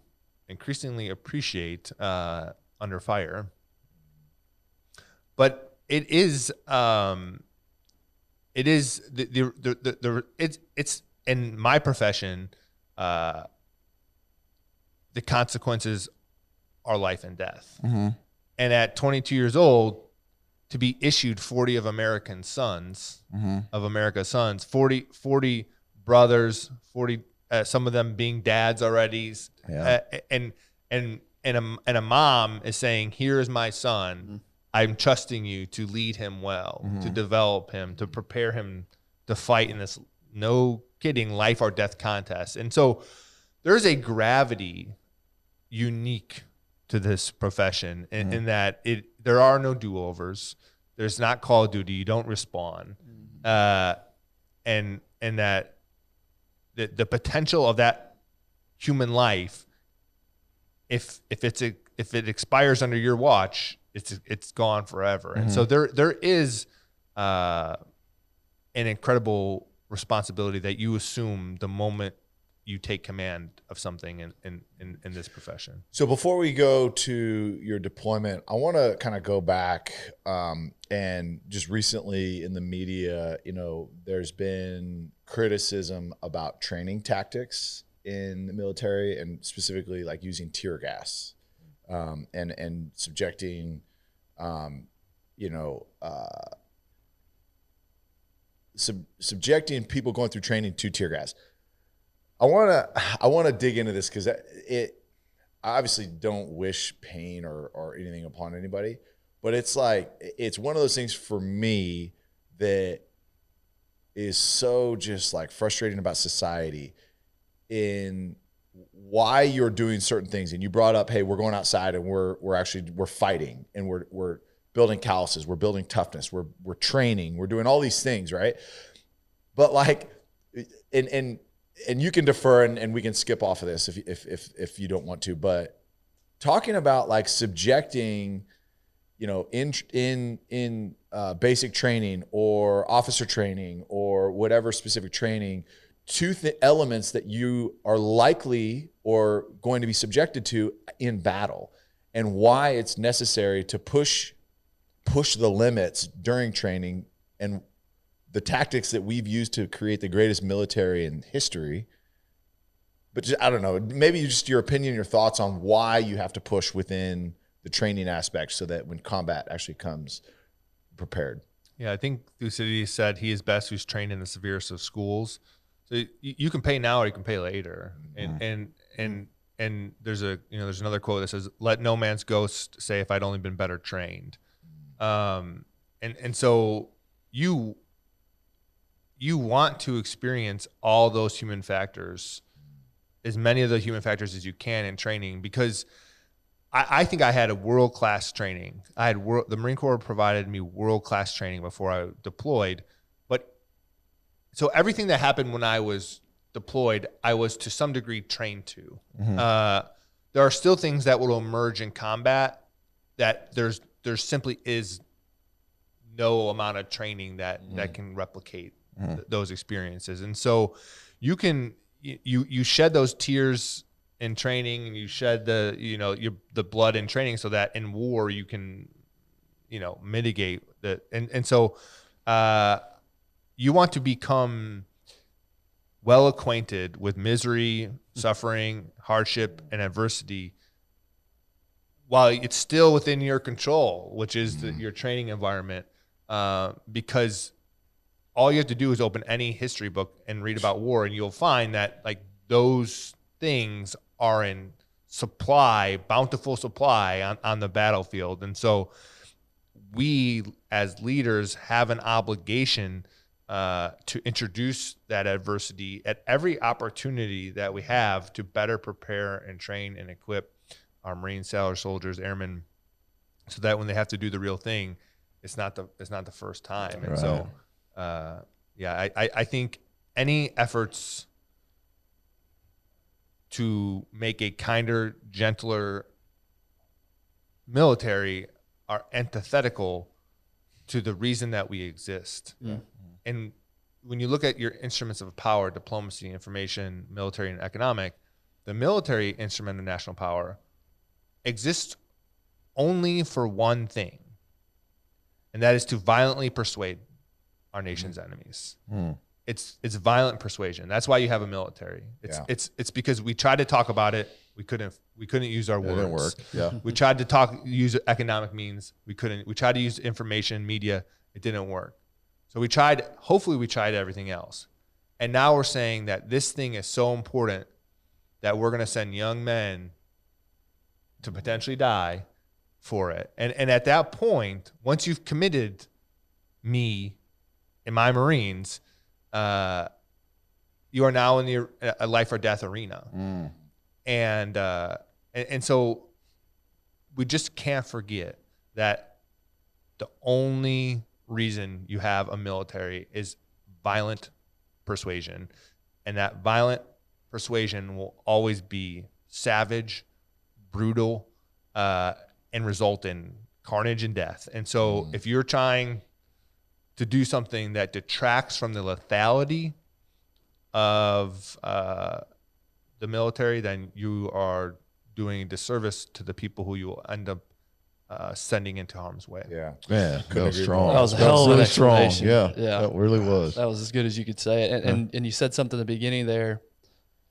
increasingly appreciate under fire. But it is it's in my profession, the consequences are life and death. And at 22 years old, to be issued 40 of America's sons, 40 brothers, 40, some of them being dads already, and a mom is saying, "Here is my son. I'm trusting you to lead him well, to develop him, to prepare him to fight in this, no kidding, life or death contest." And so there's a gravity unique to this profession in that there are no do-overs. There's not Call of Duty. You don't respawn. And that the potential of that human life, if it expires under your watch, it's gone forever. And so there is an incredible responsibility that you assume the moment you take command of something in this profession. So before we go to your deployment, I want to kind of go back, and just recently in the media, there's been criticism about training tactics in the military, and specifically like using tear gas, and subjecting, subjecting people going through training to tear gas. I want to dig into this because I obviously don't wish pain or anything upon anybody, but it's one of those things for me that is so just like frustrating about society in why you're doing certain things. And you brought up, hey, we're going outside and we're fighting, and we're building calluses, we're building toughness, we're training, we're doing all these things, right? But like, and you can defer and we can skip off of this if you don't want to, but talking about like subjecting, in basic training or officer training or whatever specific training to elements that you are likely or going to be subjected to in battle, and why it's necessary to push the limits during training, and the tactics that we've used to create the greatest military in history. But just, I don't know, maybe just your opinion, your thoughts on why you have to push within the training aspect so that when combat actually comes, prepared. Yeah, I think Thucydides said he is best who's trained in the severest of schools. So you can pay now or you can pay later. And there's there's another quote that says, "Let no man's ghost say if I'd only been better trained." And so you want to experience all those human factors, as many of the human factors as you can in training, because I think I had a world-class training. The Marine Corps provided me world-class training before I deployed. But so everything that happened when I was deployed, I was to some degree trained to. There are still things that will emerge in combat that there simply is no amount of training that can replicate those experiences. And so you shed those tears in training, and you shed the blood in training, so that in war you can mitigate that. And so you want to become well acquainted with misery, suffering, hardship, and adversity while it's still within your control, which is your training environment, because all you have to do is open any history book and read about war, and you'll find that like those things are in supply, bountiful supply on the battlefield. And so we as leaders have an obligation to introduce that adversity at every opportunity that we have to better prepare and train and equip our Marines, sailors, soldiers, airmen, so that when they have to do the real thing, it's not the first time. And so, I think any efforts to make a kinder, gentler military are antithetical to the reason that we exist. Mm. And when you look at your instruments of power, diplomacy, information, military, and economic, the military instrument of national power exists only for one thing, and that is to violently persuade our nation's enemies. It's violent persuasion. That's why you have a military. It's because we tried to talk about it. We couldn't use our words. It didn't work. Yeah. We tried to use economic means. We couldn't. We tried to use information, media. It didn't work. So hopefully we tried everything else. And now we're saying that this thing is so important that we're going to send young men to potentially die for it. And at that point, once you've committed me and my Marines, you are now in a life or death arena. And so we just can't forget that the only reason you have a military is violent persuasion, and that violent persuasion will always be savage, brutal, and result in carnage and death. And so if you're trying to do something that detracts from the lethality of the military, then you are doing a disservice to the people who you will end up sending into harm's way. Yeah. Man, that was strong. That was a hell of an really strong. explanation. Yeah, that really was. That was as good as you could say it. And you said something at the beginning there.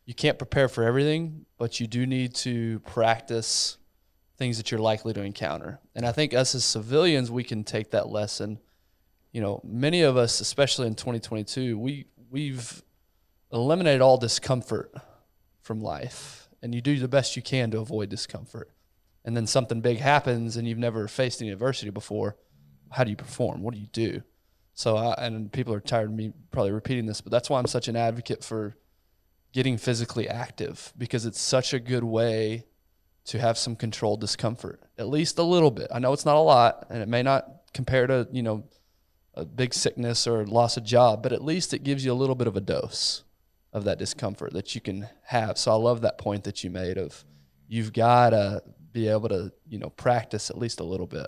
You can't prepare for everything, but you do need to practice things that you're likely to encounter. And I think us as civilians, we can take that lesson. You know, many of us, especially in 2022, we've eliminated all discomfort from life, and you do the best you can to avoid discomfort. And then something big happens and you've never faced any adversity before. How do you perform? What do you do? So, and people are tired of me probably repeating this, but that's why I'm such an advocate for getting physically active, because it's such a good way to have some controlled discomfort, at least a little bit. I know it's not a lot, and it may not compare to, you know, a big sickness or loss of job, but at least it gives you a little bit of a dose of that discomfort that you can have. So I love that point that you made of you've got to be able to, you know, practice at least a little bit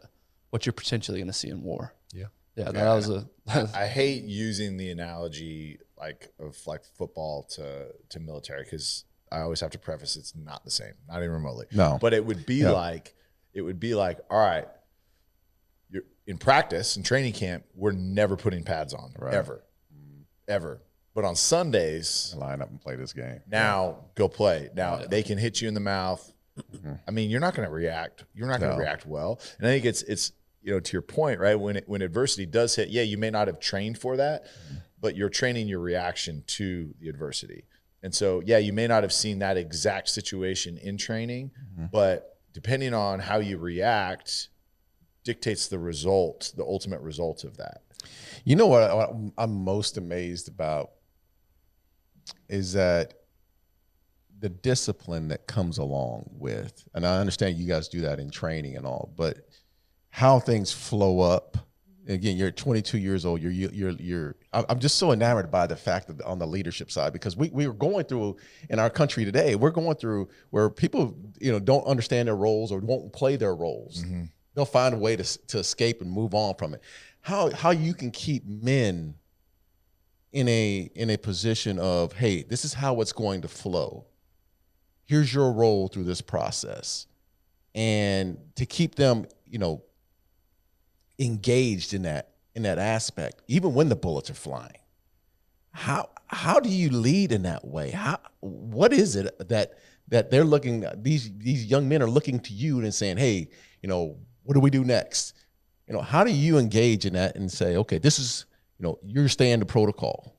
what you're potentially going to see in war. Yeah, that was I hate using the analogy of football to military, because I always have to preface it's not the same, not even remotely. No. But it would be like, all right, you're in practice and training camp, we're never putting pads on, ever. But on Sundays, line up and play this game. Now go play. Now they can hit you in the mouth. I mean, you're not going to react. You're not going to react well. And I think it's you know, to your point, right? When adversity does hit, you may not have trained for that, but you're training your reaction to the adversity. And so, you may not have seen that exact situation in training, but depending on how you react dictates the result, the ultimate result of that. You know what I'm most amazed about is that the discipline that comes along with, and I understand you guys do that in training and all, but how things flow up. Again, you're 22 years old. I'm just so enamored by the fact that on the leadership side, because we are going through in our country today, we're going through where people, you know, don't understand their roles or won't play their roles. They'll find a way to escape and move on from it. How you can keep men in a position of, hey, this is how it's going to flow. Here's your role through this process, and to keep them, you know, engaged in that aspect, even when the bullets are flying. How do you lead in that way? What is it that they're looking, these young men are looking to you and saying, hey, you know, what do we do next? You know, how do you engage in that and say, okay, this is, you know, you're staying the protocol?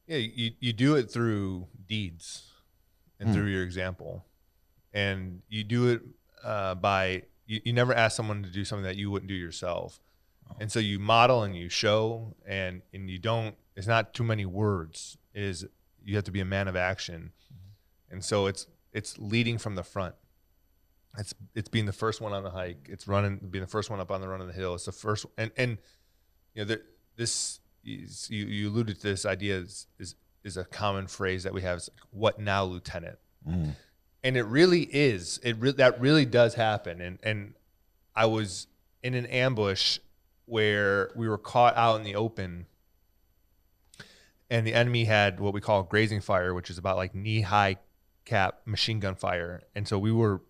Yeah, you do it through deeds and through your example, and you do it by you never ask someone to do something that you wouldn't do yourself. And so you model and you show, and you don't, it's not too many words. You have to be a man of action. And so it's leading from the front. It's being the first one on the hike. It's being the first one up on the run of the hill. It's the first, and you know, you alluded to this idea is a common phrase that we have. It's like, what now, Lieutenant? And it really is. That really does happen. And I was in an ambush where we were caught out in the open, and the enemy had what we call grazing fire, which is about like knee-high cap machine gun fire. And so we were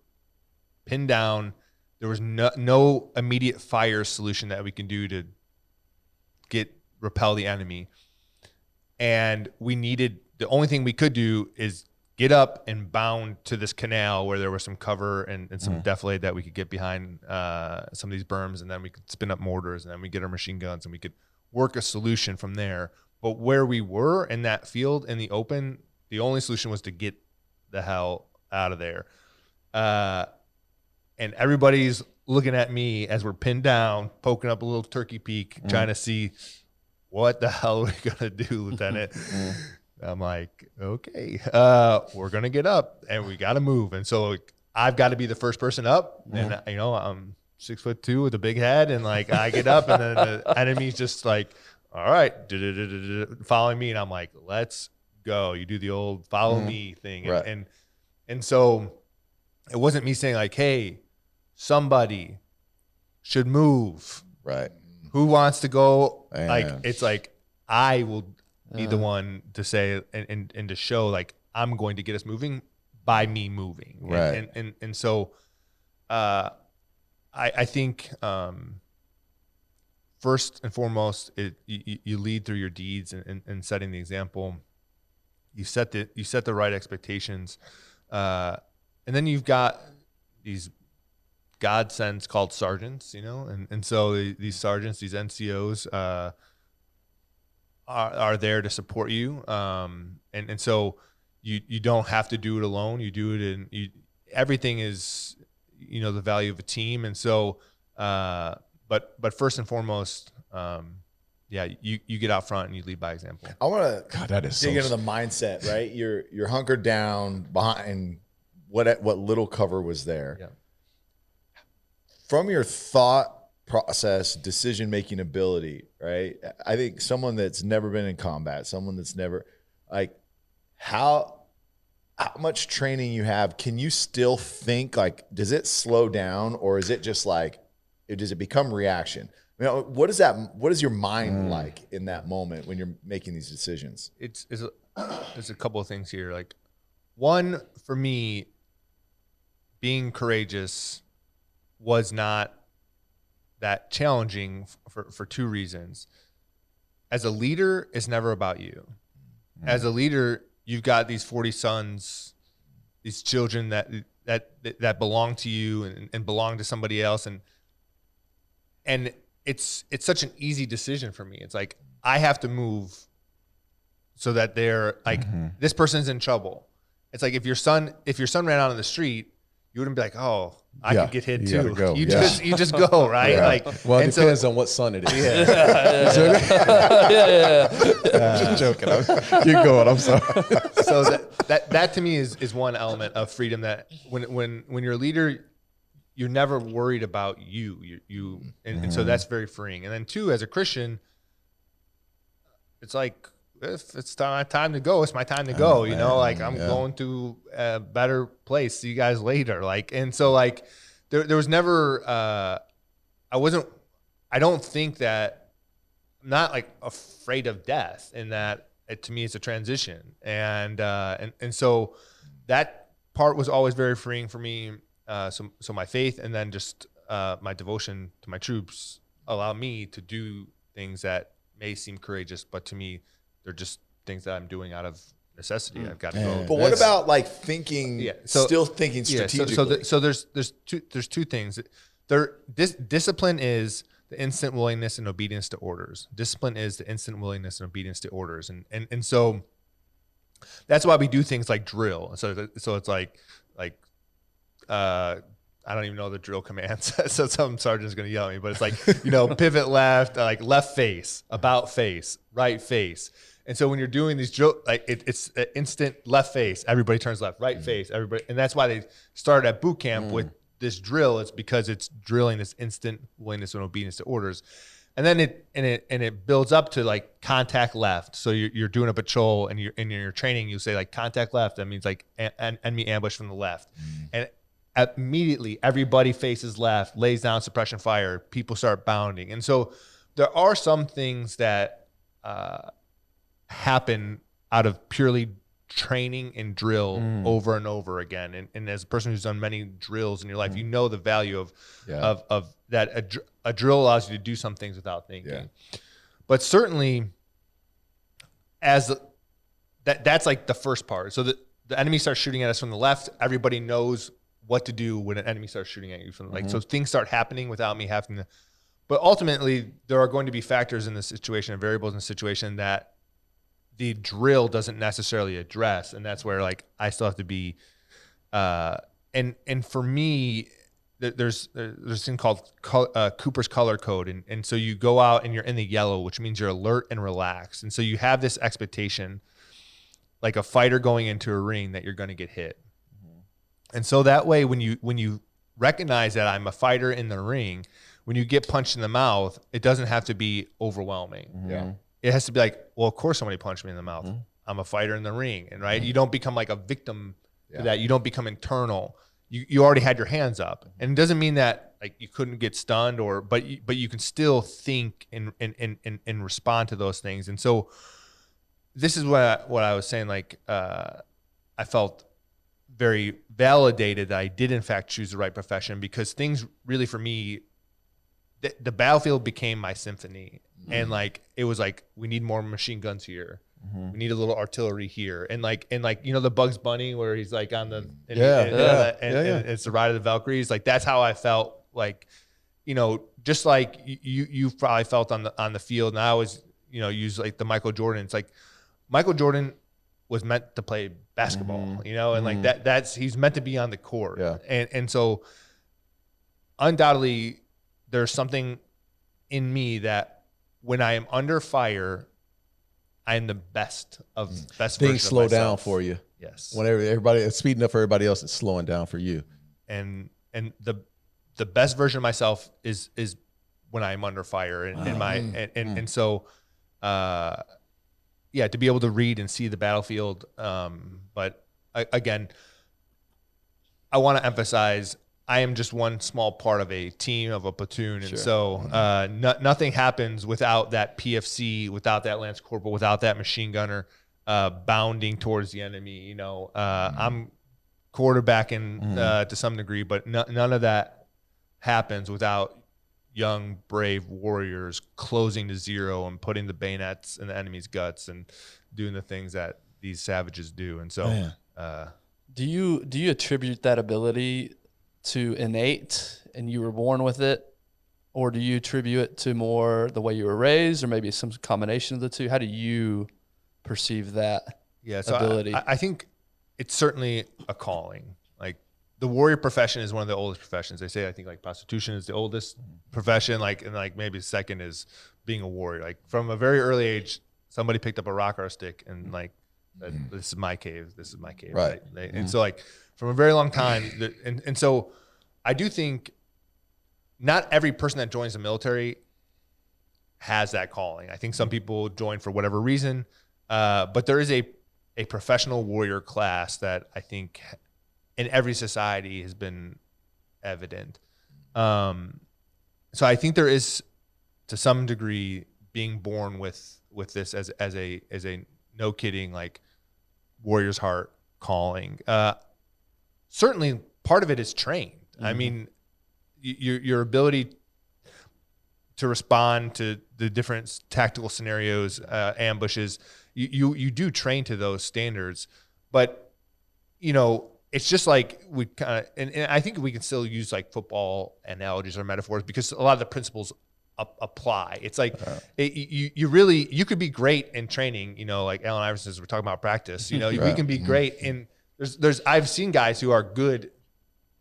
pinned down. There was no immediate fire solution that we can do to repel the enemy. And the only thing we could do is get up and bound to this canal where there was some cover and some defilade that we could get behind some of these berms, and then we could spin up mortars, and then we get our machine guns, and we could work a solution from there. But where we were in that field in the open, the only solution was to get the hell out of there. And everybody's looking at me as we're pinned down, poking up a little turkey peek, trying to see what the hell are we going to do, Lieutenant? I'm like, okay, we're going to get up and we got to move. And so I've got to be the first person up. And, you know, I'm 6'2" with a big head. And like, I get up, and then the enemy's just like, all right, following me. And I'm like, let's go. You do the old follow me thing. Right. And so it wasn't me saying like, hey, somebody should move. Right. Who wants to go? Man. Like, it's like, I will be the one to say and to show like I'm going to get us moving by me moving. Right. And so I think first and foremost, you lead through your deeds and setting the example. You set the right expectations, and then you've got these God sends called sergeants, you know, and so these sergeants, these NCOs, are there to support you, and so you don't have to do it alone. You do it everything is, you know, the value of a team, and so but first and foremost, you get out front and you lead by example. I want to that is dig into the mindset, right? You're hunkered down behind what little cover was there. Yeah. From your thought process, decision-making ability, right? I think someone that's never been in combat, someone that's never, like, how much training you have, can you still think, like, does it slow down, or is it just like, does it become reaction? You know, what is your mind like in that moment when you're making these decisions? There's a couple of things here. Like, one, for me, being courageous was not that challenging for two reasons. As a leader, it's never about you. As a leader, you've got these 40 sons, these children that belong to you and belong to somebody else, and it's such an easy decision for me. It's like, I have to move so that they're like, this person's in trouble. It's like, if your son ran out on the street, you wouldn't be like, oh, I could get hit you too. gotta go. You just go, right? Yeah. Like, Well, it and depends on what son it is. Yeah. Just joking. You're going. I'm sorry. So that to me is one element of freedom, that when you're a leader, you're never worried about you. And so that's very freeing. And then two, as a Christian, it's like, if it's my time to go, it's my time to go. You know, like, I'm going to a better place. See you guys later. Like, and so like there was never I don't think that, I'm not like afraid of death, in that to me it's a transition. And so that part was always very freeing for me. So my faith, and then just my devotion to my troops, allow me to do things that may seem courageous, but to me, they're just things that I'm doing out of necessity. I've got to go. But what about like thinking, still thinking strategically? So there's two things. Discipline is the instant willingness and obedience to orders. Discipline is the instant willingness and obedience to orders. And so that's why we do things like drill. So it's like I don't even know the drill commands, so some sergeant's going to yell at me, but it's like, pivot left, like left face, about face, right face. And so when you're doing these drill, like it's an instant left face, everybody turns left, right face, everybody. And that's why they started at boot camp with this drill. It's because it's drilling this instant willingness and obedience to orders. And then it builds up to like contact left. So you're doing a patrol and in your training, you say like contact left. That means like enemy ambush from the left. And immediately everybody faces left, lays down suppression fire, people start bounding. And so there are some things that happen out of purely training and drill over and over again. And as a person who's done many drills in your life, you know the value of that a drill allows you to do some things without thinking. Yeah. But certainly that's like the first part. So the enemy starts shooting at us from the left. Everybody knows what to do when an enemy starts shooting at you from so things start happening without me having to. But ultimately, there are going to be factors in the situation and variables in the situation that the drill doesn't necessarily address, and that's where like I still have to be. And for me, there's this thing called Cooper's color code, and so you go out and you're in the yellow, which means you're alert and relaxed, and so you have this expectation, like a fighter going into a ring, that you're going to get hit. And so that way, when you recognize that I'm a fighter in the ring, when you get punched in the mouth, it doesn't have to be overwhelming. Yeah. It has to be like, well, of course somebody punched me in the mouth. I'm a fighter in the ring. And right, you don't become like a victim to that. You don't become internal. You already had your hands up. And it doesn't mean that like you couldn't get stunned but you can still think and respond to those things. And so this is what I was saying, like I felt very validated that I did in fact choose the right profession, because things really for me, the battlefield became my symphony. And like it was like, we need more machine guns here. We need a little artillery here. And like the Bugs Bunny where he's like on the and it's the Ride of the Valkyries. Like that's how I felt, like, just like you've probably felt on the field. And I always use like the Michael Jordan. It's like Michael Jordan was meant to play basketball, and like that's he's meant to be on the court. And so undoubtedly there's something in me that when I am under fire, I am the best things slow down for you. Yes. Whenever everybody is speeding up for everybody else, it's slowing down for you. And the best version of myself is when I'm under fire and so to be able to read and see the battlefield. But again, I want to emphasize, I am just one small part of a team, of a platoon. And so nothing happens without that PFC, without that Lance Corporal, without that machine gunner bounding towards the enemy. I'm quarterbacking to some degree, but none of that happens without young, brave warriors closing to zero and putting the bayonets in the enemy's guts and doing the things that these savages do. And so do you attribute that ability to innate and you were born with it, or do you attribute it to more the way you were raised, or maybe some combination of the two? How do you perceive that ability? I think it's certainly a calling. Like the warrior profession is one of the oldest professions. They say, I think like prostitution is the oldest profession, and maybe the second is being a warrior. Like from a very early age, somebody picked up a rock or a stick and like, this is my cave. This is my cave. Right. And so like from a very long time, and so I do think not every person that joins the military has that calling. I think some people join for whatever reason, but there is a professional warrior class that I think in every society has been evident. So I think there is, to some degree, being born with this as a no kidding, like warrior's heart calling. Certainly part of it is trained. I mean, your ability to respond to the different tactical scenarios, ambushes, you do train to those standards, but it's just like we kind of, and I think we can still use like football analogies or metaphors, because a lot of the principles apply. It's like you could be great in training, like Allen Iverson says, we're talking about practice, we can be great in, I've seen guys who are good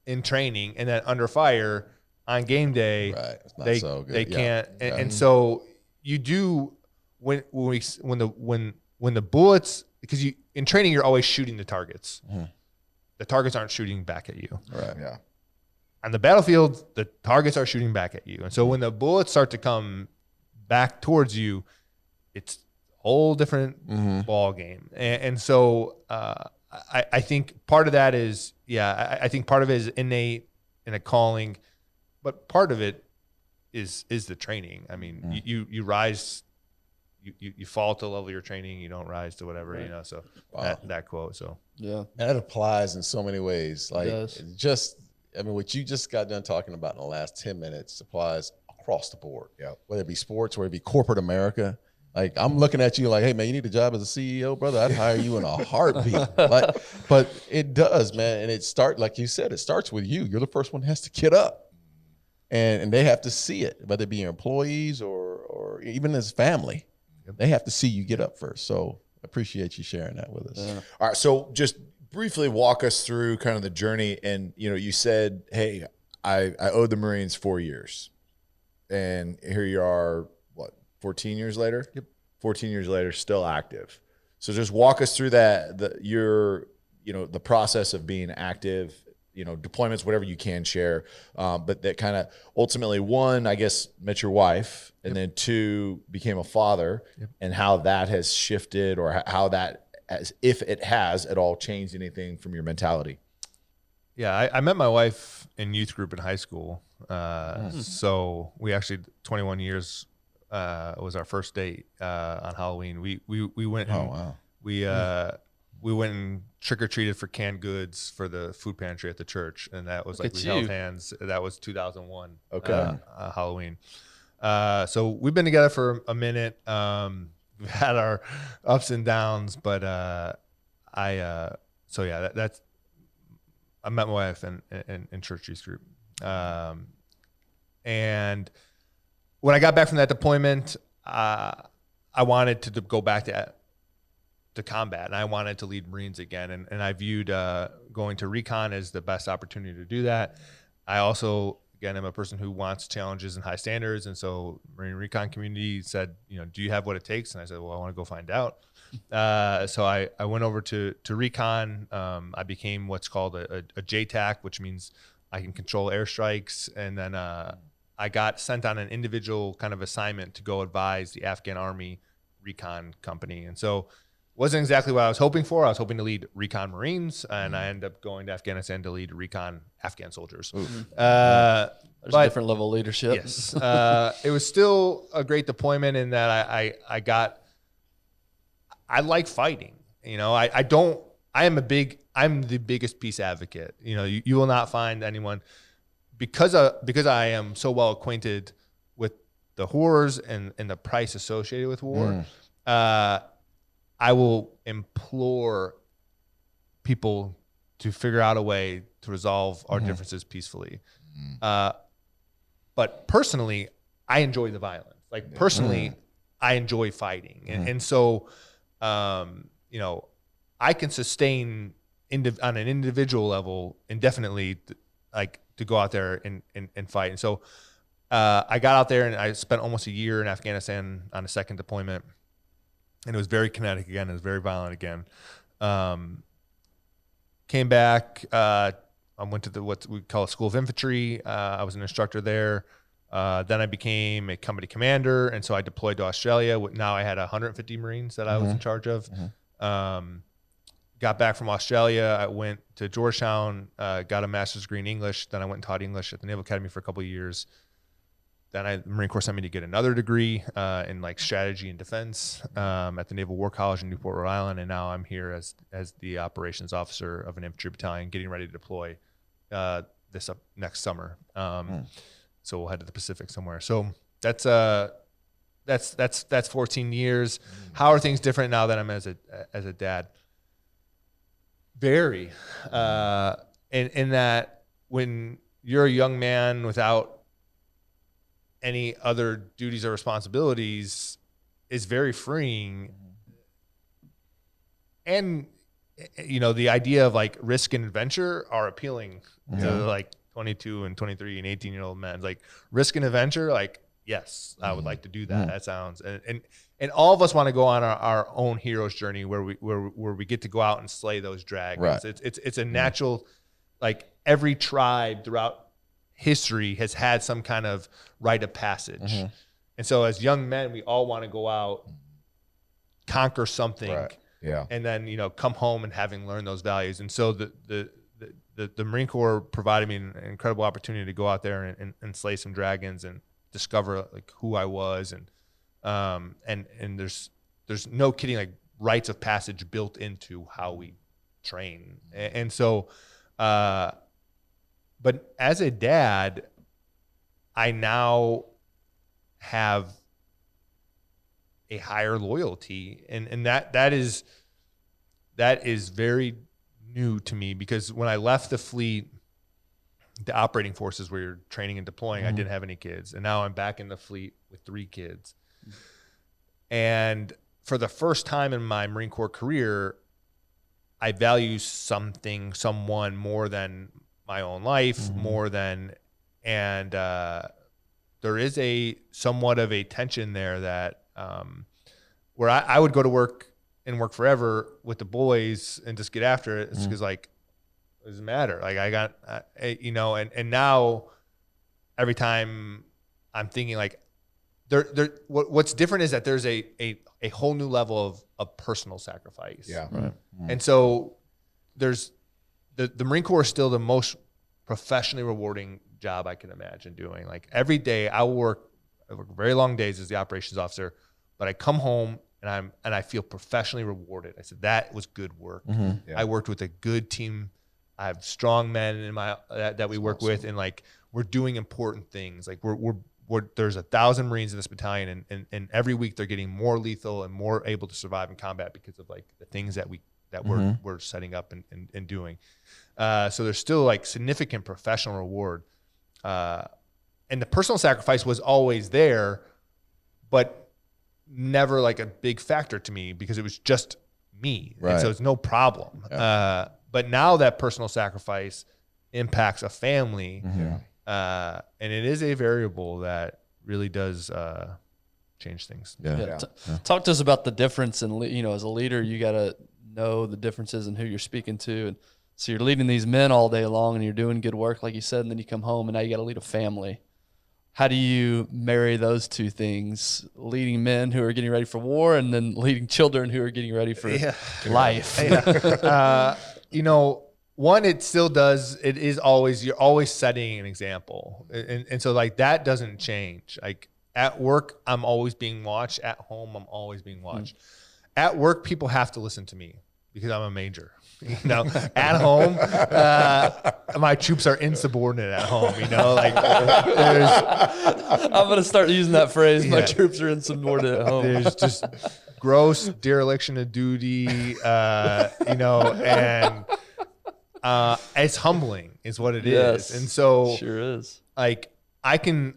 in training, and then under fire on game day, Right. It's not they so good. they Yeah. can't. Yeah. And so you do when the bullets, because you in training you're always shooting the targets. Mhm. The targets aren't shooting back at you. Right. Yeah. On the battlefield, the targets are shooting back at you. And so when the bullets start to come back towards you, it's a whole different ball game. And so I think part of that is, I think part of it is innate in a calling, but part of it is the training. I mean, you rise, you fall to the level of your training, you don't rise to whatever, you know, so Wow. that quote. So Yeah. And it applies in so many ways. Like does. what you just got done talking about in the last 10 minutes applies across the board. Yeah. Whether it be sports, whether it be corporate America. Like I'm looking at you like, hey man, you need a job as a CEO, brother. I'd hire you in a heartbeat. But it does, man. And like you said, it starts with you. You're the first one that has to get up. And they have to see it, whether it be your employees or even as family. They have to see you get up first. So appreciate you sharing that with us. Yeah. All right. So just briefly walk us through kind of the journey. And, you said, hey, I owed the Marines 4 years. And here you are, 14 years later? Yep. 14 years later, still active. So just walk us through that, the process of being active, deployments, whatever you can share. But that kind of ultimately, one, I guess, met your wife, and then two, became a father, and how that has shifted, or how that, if it has at all, changed anything from your mentality. Yeah, I met my wife in youth group in high school. So we actually 21 years was our first date on Halloween. We went. And, we went and trick or treated for canned goods for the food pantry at the church, and that was like we held hands. That was 2001. Okay, Halloween. So we've been together for a minute. We've had our ups and downs, but that's. I met my wife in church youth group. And when I got back from that deployment, I wanted to go back to combat, and I wanted to lead Marines again. And I viewed going to recon as the best opportunity to do that. I also, again, am a person who wants challenges and high standards. And so Marine recon community said, do you have what it takes? And I said, well, I want to go find out. So I went over to recon. I became what's called a JTAC, which means I can control airstrikes. And then I got sent on an individual kind of assignment to go advise the Afghan Army recon company. And so wasn't exactly what I was hoping for. I was hoping to lead recon Marines, and I ended up going to Afghanistan to lead recon Afghan soldiers. There's a different level of leadership. Yes. It was still a great deployment in that I like fighting. I'm the biggest peace advocate. You will not find anyone because I am so well acquainted with the horrors and the price associated with war. I will implore people to figure out a way to resolve our differences peacefully. But personally, I enjoy the violence. Like personally, I enjoy fighting. And so, I can sustain on an individual level indefinitely, like to go out there and fight. And so I got out there and I spent almost a year in Afghanistan on a second deployment. And it was very kinetic again. It was very violent again. Came back. I went to what we call a school of infantry. I was an instructor there. Then I became a company commander. And so I deployed to Australia. Now I had 150 Marines that I was in charge of. Got back from Australia. I went to Georgetown, got a master's degree in English. Then I went and taught English at the Naval Academy for a couple of years. Then the Marine Corps sent me to get another degree in like strategy and defense at the Naval War College in Newport, Rhode Island. And now I'm here as the operations officer of an infantry battalion, getting ready to deploy next summer. So we'll head to the Pacific somewhere. So that's 14 years. How are things different now that I'm as a dad? Very, in that when you're a young man without any other duties or responsibilities, is very freeing. And the idea of like risk and adventure are appealing to like 22 and 23 and 18-year-old men. Like risk and adventure, like, yes, I would like to do that. That sounds, and all of us want to go on our own hero's journey where we get to go out and slay those dragons. Right. It's a natural, like every tribe throughout history has had some kind of rite of passage. And so as young men, we all want to go out, conquer something, Right. Yeah. and then, come home and having learned those values. And so the Marine Corps provided me an incredible opportunity to go out there and slay some dragons and discover like who I was. And there's no kidding, like rites of passage built into how we train. And so, but as a dad, I now have a higher loyalty, and that is very new to me, because when I left the fleet, the operating forces where you're training and deploying, I didn't have any kids, and now I'm back in the fleet with 3 kids. And for the first time in my Marine Corps career, I value someone more than my own life, more than, and there is a somewhat of a tension there that where I would go to work and work forever with the boys and just get after it. It's because like, it doesn't matter. Like I got, and now every time I'm thinking like, what's different is that there's a whole new level of personal sacrifice. Yeah. Right. And so there's the Marine Corps is still the most professionally rewarding job I can imagine doing. Like every day I work very long days as the operations officer, but I come home and I feel professionally rewarded. I said, that was good work. Yeah. I worked with a good team. I have strong men in my that we work with, and like we're doing important things. Like we're there's 1,000 Marines in this battalion, and every week they're getting more lethal and more able to survive in combat because of like the things that we're setting up and doing. So there's still like significant professional reward, and the personal sacrifice was always there, but never like a big factor to me because it was just me. Right. And so it's no problem. Yeah. But now that personal sacrifice impacts a family, and it is a variable that really does change things. Yeah. Talk to us about the difference in, as a leader, you got to know the differences in who you're speaking to. And so you're leading these men all day long and you're doing good work, like you said, and then you come home and now you got to lead a family. How do you marry those two things? Leading men who are getting ready for war and then leading children who are getting ready for life. One, it still does. It is always, you're always setting an example. And so like that doesn't change. Like at work, I'm always being watched. At home, I'm always being watched. At work, people have to listen to me because I'm a major. At home, my troops are insubordinate at home. I'm gonna start using that phrase. My troops are insubordinate at home. There's just gross dereliction of duty, and it's humbling, is what it is. And so, sure is. Like I can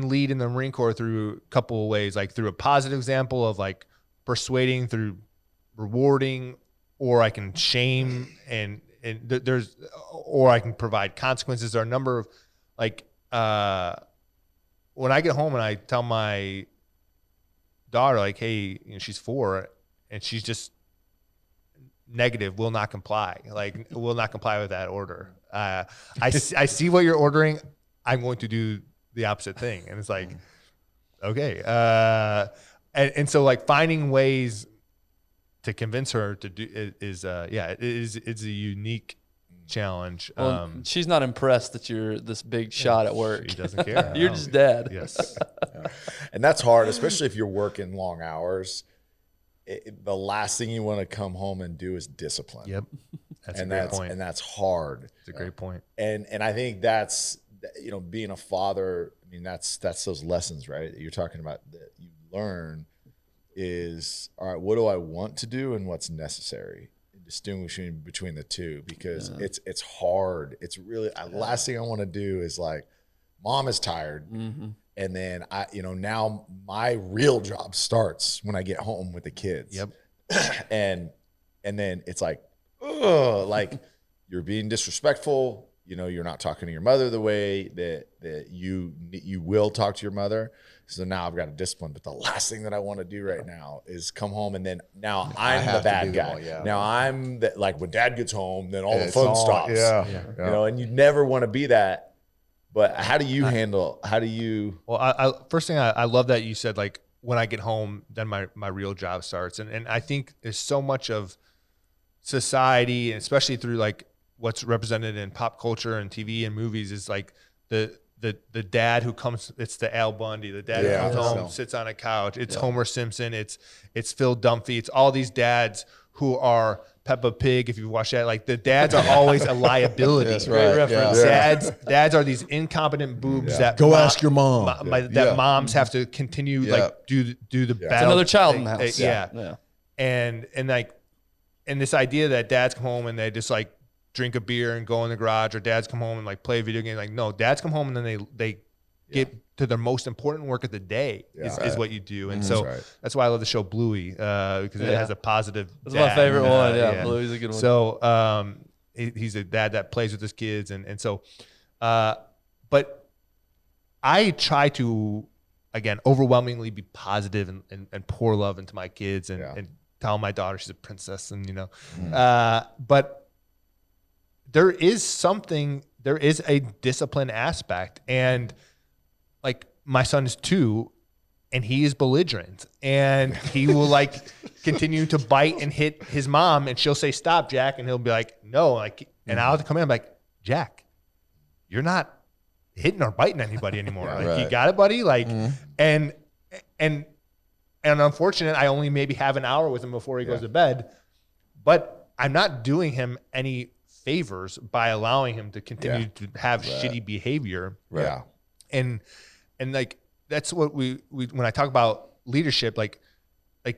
lead in the Marine Corps through a couple of ways, like through a positive example of like persuading, through rewarding, or I can shame or I can provide consequences. There are a number of like, when I get home and I tell my daughter like, hey, she's 4 and she's just negative, will not comply with that order. I see what you're ordering. I'm going to do the opposite thing. And it's like, okay. And so like finding ways to convince her to do it's a unique challenge. Well, she's not impressed that you're this big shot at work. She doesn't care. You're just dad. Yes. And that's hard, especially if you're working long hours. The last thing you want to come home and do is discipline. Yep. That's a great point. And that's hard. It's a great point. And I think that's, being a father, I mean, that's those lessons, right? That you're talking about that you learn is, all right, what do I want to do and what's necessary, and distinguishing between the two, because it's hard. It's really, last thing I want to do is like, mom is tired. And then now my real job starts when I get home with the kids. Yep. And then it's like, like you're being disrespectful. You know, you're not talking to your mother the way that you will talk to your mother. So now I've got to discipline. But the last thing that I want to do right now is come home and then now I'm the bad guy. Now I'm the, like when dad gets home, then all the fun stops. You know, and you never want to be that. But how do you handle? How do you? Well, first thing I love that you said, like, when I get home, then my real job starts. And I think there's so much of society, and especially through like what's represented in pop culture and TV and movies, is like the dad who comes. It's the Al Bundy. The dad who comes home, sits on a couch. It's Homer Simpson. It's Phil Dunphy. It's all these dads who are Peppa Pig. If you watch that, like the dads are always a liability. That's right. Reference. Dads are these incompetent boobs that go ask your mom. That moms have to continue like do the battle. It's another child in the house. And this idea that dads come home and they just like drink a beer and go in the garage, or dads come home and like play a video game. Like, no, dads come home and then they get to their most important work of the day is what you do. And so that's why I love the show Bluey, because it has a positive That's dad. my favorite one. Yeah, Bluey's a good one. So he's a dad that plays with his kids. And so, but I try to, again, overwhelmingly be positive and pour love into my kids and tell my daughter she's a princess, and, you know, but there is a discipline aspect. And like my son is 2 and he is belligerent, and he will like continue to bite and hit his mom, and she'll say, "Stop, Jack." And he'll be like, "No." Like, and I'll have to come in. I'm like, "Jack, you're not hitting or biting anybody anymore. You got it, buddy." Like, and unfortunate, I only maybe have an hour with him before he goes to bed, but I'm not doing him any favors by allowing him to continue to have shitty behavior. And like, that's what we when I talk about leadership, like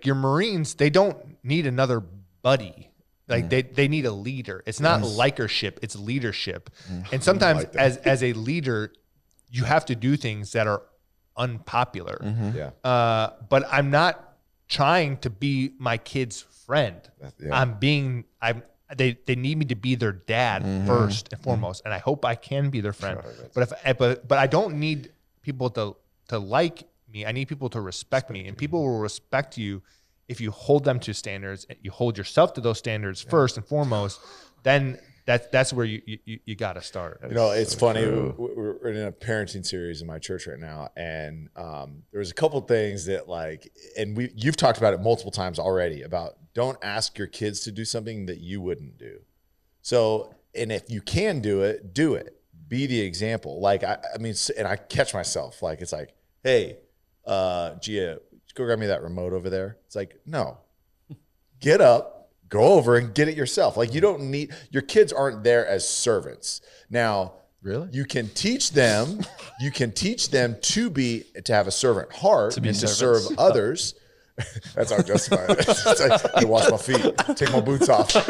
your Marines, they don't need another buddy. Like they need a leader. It's not likership, it's leadership. And sometimes as a leader, you have to do things that are unpopular. But I'm not trying to be my kid's friend. They need me to be their dad first and foremost, and I hope I can be their friend. But I don't need people to like me. I need people to respect me, and people will respect you if you hold them to standards. You hold yourself to those standards first and foremost. Then that's where you got to start. You know, it's funny. We're in a parenting series in my church right now, and there was a couple things that you've talked about it multiple times already about don't ask your kids to do something that you wouldn't do. So, and if you can do it, do it. Be the example. Like, I mean, and I catch myself, like, it's like, "Hey, Gia, go grab me that remote over there." It's like, no, get up, go over and get it yourself. Like, you don't need, your kids aren't there as servants. Now, really, you can teach them to have a servant heart and to serve others. That's how I justify it. It's like, I wash my feet, take my boots off. Go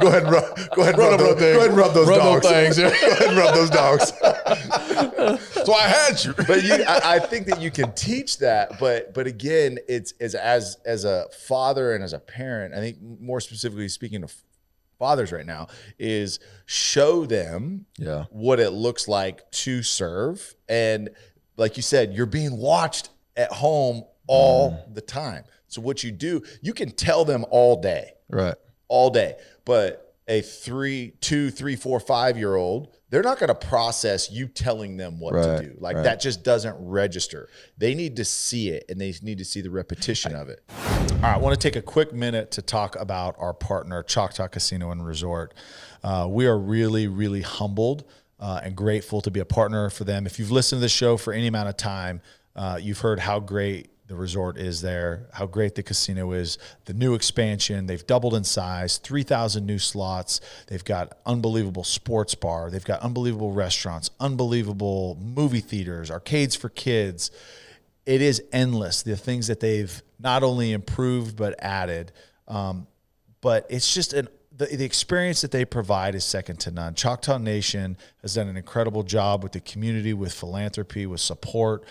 ahead and rub those dogs. Go ahead and rub those dogs. So I had you. But I think that you can teach that. But again, it's as a father and as a parent, I think more specifically speaking of fathers right now, is show them what it looks like to serve. And like you said, you're being watched at home all the time. So what you do, you can tell them all day. All day. But a 2, 3, 4, 5-year-old, they're not going to process you telling them what to do. Like that just doesn't register. They need to see it, and they need to see the repetition of it. All right, I want to take a quick minute to talk about our partner, Choctaw Casino and Resort. We are really, really humbled and grateful to be a partner for them. If you've listened to this show for any amount of time, you've heard how great the resort is there, how great the casino is, the new expansion. They've doubled in size, 3,000 new slots. They've got unbelievable sports bar. They've got unbelievable restaurants, unbelievable movie theaters, arcades for kids. It is endless, the things that they've not only improved but added. But it's just the experience that they provide is second to none. Choctaw Nation has done an incredible job with the community, with philanthropy, with support.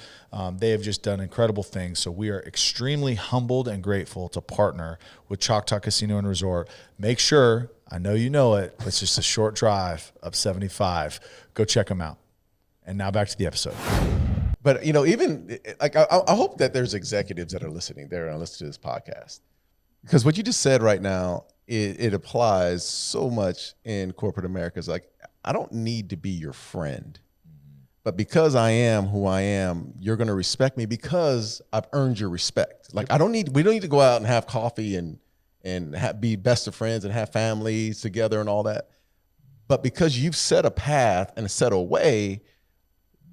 They have just done incredible things. So we are extremely humbled and grateful to partner with Choctaw Casino and Resort. Make sure, I know you know it, it's just a short drive up 75. Go check them out. And now back to the episode. But, even like I hope that there's executives that are listening there and listen to this podcast. Because what you just said right now, it applies so much in corporate America. It's like, I don't need to be your friend. But because I am who I am, you're going to respect me because I've earned your respect. Like, we don't need to go out and have coffee and be best of friends and have families together and all that. But because you've set a path and set a way,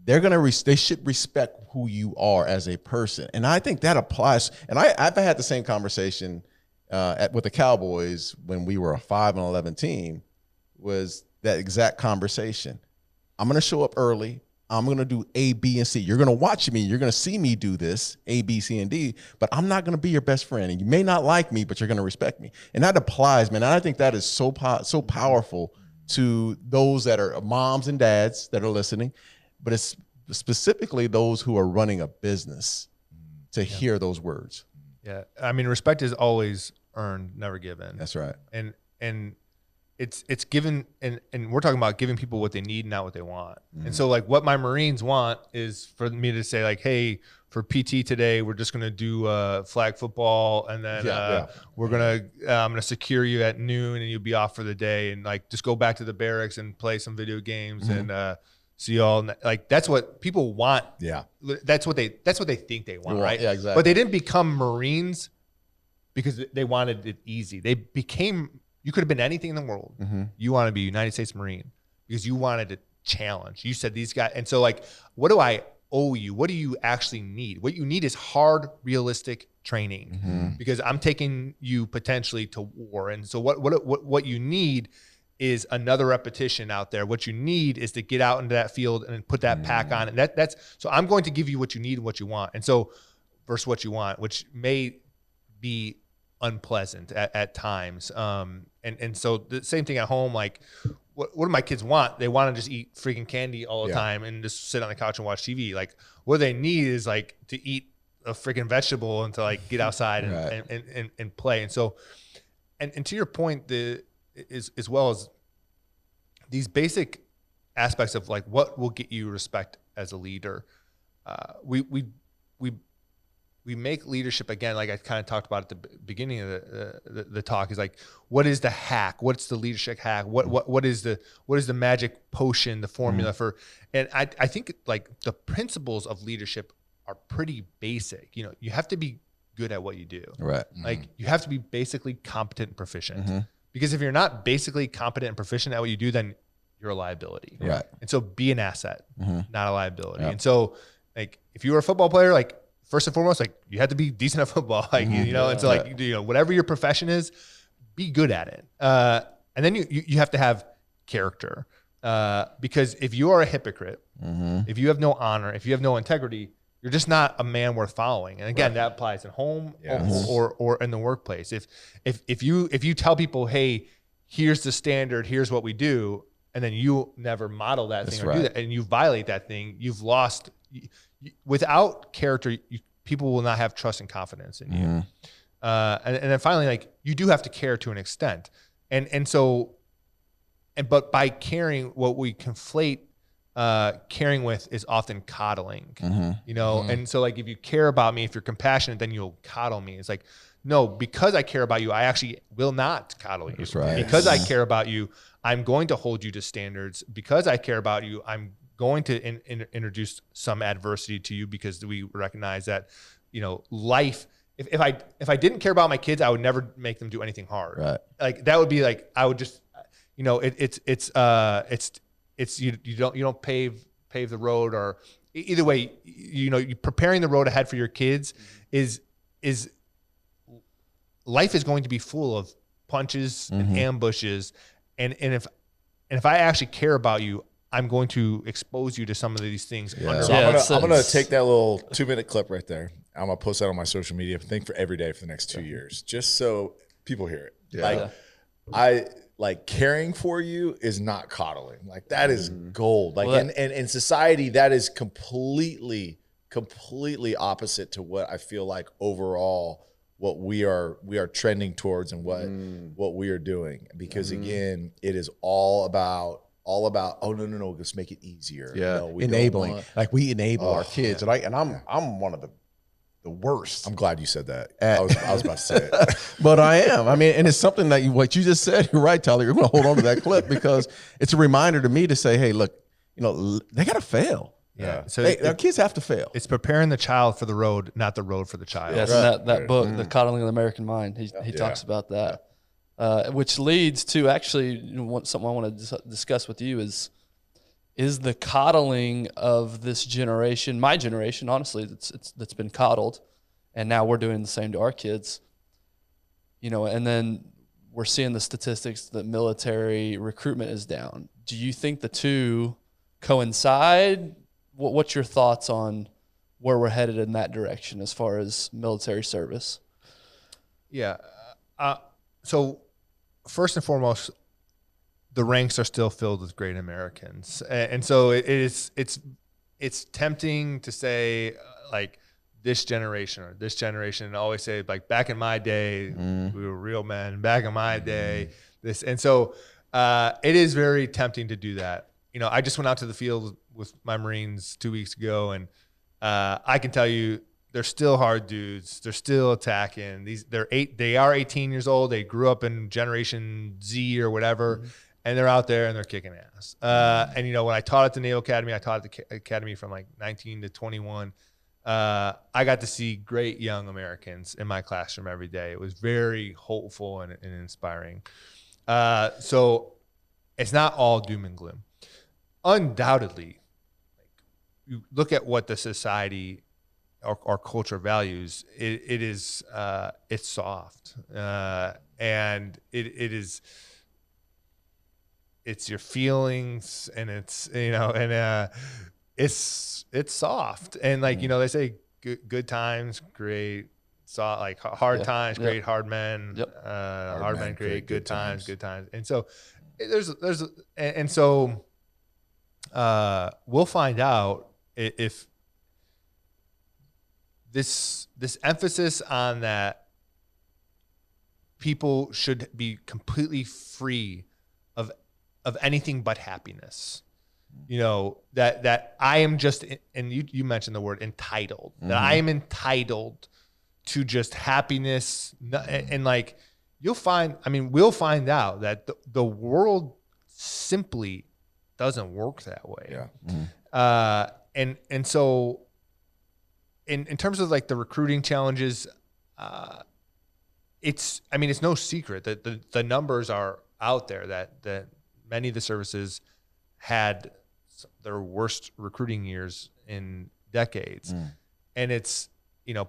they should respect who you are as a person. And I think that applies. And I've had the same conversation with the Cowboys when we were a 5-11 team, was that exact conversation. I'm going to show up early. I'm going to do A, B, and C. You're going to watch me. You're going to see me do this, A, B, C, and D, but I'm not going to be your best friend. And you may not like me, but you're going to respect me. And that applies, man. And I think that is so powerful to those that are moms and dads that are listening, but it's specifically those who are running a business to hear those words. Yeah. I mean, respect is always earned, never given. That's right. And it's given, and we're talking about giving people what they need, not what they want. And so like what my Marines want is for me to say like, hey, for PT today, we're just going to do flag football. And then I'm going to secure you at noon and you'll be off for the day. And like, just go back to the barracks and play some video games and see y'all. Like, that's what people want. Yeah. That's what they think they want, right? Yeah, exactly. But they didn't become Marines because they wanted it easy. They became, you could have been anything in the world. You want to be a United States Marine because you wanted to challenge. You said these guys. And so like, what do I owe you? What do you actually need? What you need is hard, realistic training because I'm taking you potentially to war. And so what you need is another repetition out there. What you need is to get out into that field and put that pack on. And that's, so I'm going to give you what you need and what you want. And so versus what you want, which may be unpleasant at times. And so the same thing at home, like what do my kids want? They want to just eat freaking candy all the time and just sit on the couch and watch TV. Like what they need is like to eat a freaking vegetable and to like get outside and play. And so, and to your point, as well as these basic aspects of like what will get you respect as a leader, we make leadership, again, like I kind of talked about at the beginning of the talk, is like, what is the hack? What's the leadership hack? What is the magic potion, the formula for? And I think like the principles of leadership are pretty basic. You know, you have to be good at what you do. Right. Like you have to be basically competent and proficient. Because if you're not basically competent and proficient at what you do, then you're a liability. Right. And so be an asset, not a liability. And so like if you were a football player, like first and foremost, like you have to be decent at football, like, you know, and so like, you know, whatever your profession is, be good at it. And then you have to have character, because if you are a hypocrite, if you have no honor, if you have no integrity, you're just not a man worth following. And again, that applies at home or in the workplace. If you tell people, hey, here's the standard, here's what we do, and then you never model that thing or do that, and you violate that thing, you've lost. Without character, people will not have trust and confidence in you. And then finally, like you do have to care to an extent. But by caring, what we conflate caring with is often coddling, you know? And so like, if you care about me, if you're compassionate, then you'll coddle me. It's like, no, because I care about you, I actually will not coddle you. That's right. Because I care about you, I'm going to hold you to standards. Because I care about you, I'm going to introduce some adversity to you, because we recognize that, you know, life, if I didn't care about my kids, I would never make them do anything hard. Right. Like that would be like, I would just, you know, you don't pave the road, or either way, you know, you preparing the road ahead for your kids is life is going to be full of punches and ambushes. And if I actually care about you, I'm going to expose you to some of these things. So I'm gonna take that little 2-minute clip right there. I'm gonna post that on my social media thing for every day for the next 2 years, just so people hear it. like caring for you is not coddling. Like that is gold. Like Well, and in society, that is completely opposite to what I feel like overall what we are trending towards and what we are doing. Because again, it is all about oh no, let's make it easier. Yeah, No, we enabling. don't want, Like we enable our kids, and I'm one of the worst. I'm glad you said that. I was about to say it. But I am. I mean, and it's something that what you just said. You're right, Tyler. You're going to hold on to that clip because it's a reminder to me to say, hey, look, they got to fail. Yeah. So our kids have to fail. it's preparing the child for the road, not the road for the child. Yes, and that book, The Coddling of the American Mind, he talks about that. Which leads to actually something I want to discuss with you is the coddling of this generation, my generation, honestly, that's been coddled, and now we're doing the same to our kids. And then we're seeing the statistics that military recruitment is down. Do you think the two coincide? What's your thoughts on where we're headed in that direction as far as military service? Yeah. So first and foremost, the ranks are still filled with great Americans, and so it's tempting to say like this generation or this generation, and always say like back in my day we were real men. Back in my day, this, and so it is very tempting to do that. I just went out to the field with my Marines 2 weeks ago, and I can tell you they're still hard dudes. They're still attacking. They are 18 years old. They grew up in Generation Z or whatever, and they're out there and they're kicking ass. And when I taught at the Naval Academy, I taught at the academy from like 19 to 21. I got to see great young Americans in my classroom every day. It was very hopeful and inspiring. So it's not all doom and gloom. Undoubtedly, you look at what the society, our culture values. It's soft, and it's your feelings, and it's it's soft, and like they say, good times create soft, like hard times create hard men. Hard men create good times. And so so we'll find out if this emphasis on that people should be completely free of anything but happiness. That I am just, and you mentioned the word entitled, that I am entitled to just happiness, and like we'll find out that the world simply doesn't work that way. And so in terms of like the recruiting challenges, it's no secret that the numbers are out there that many of the services had their worst recruiting years in decades. And it's,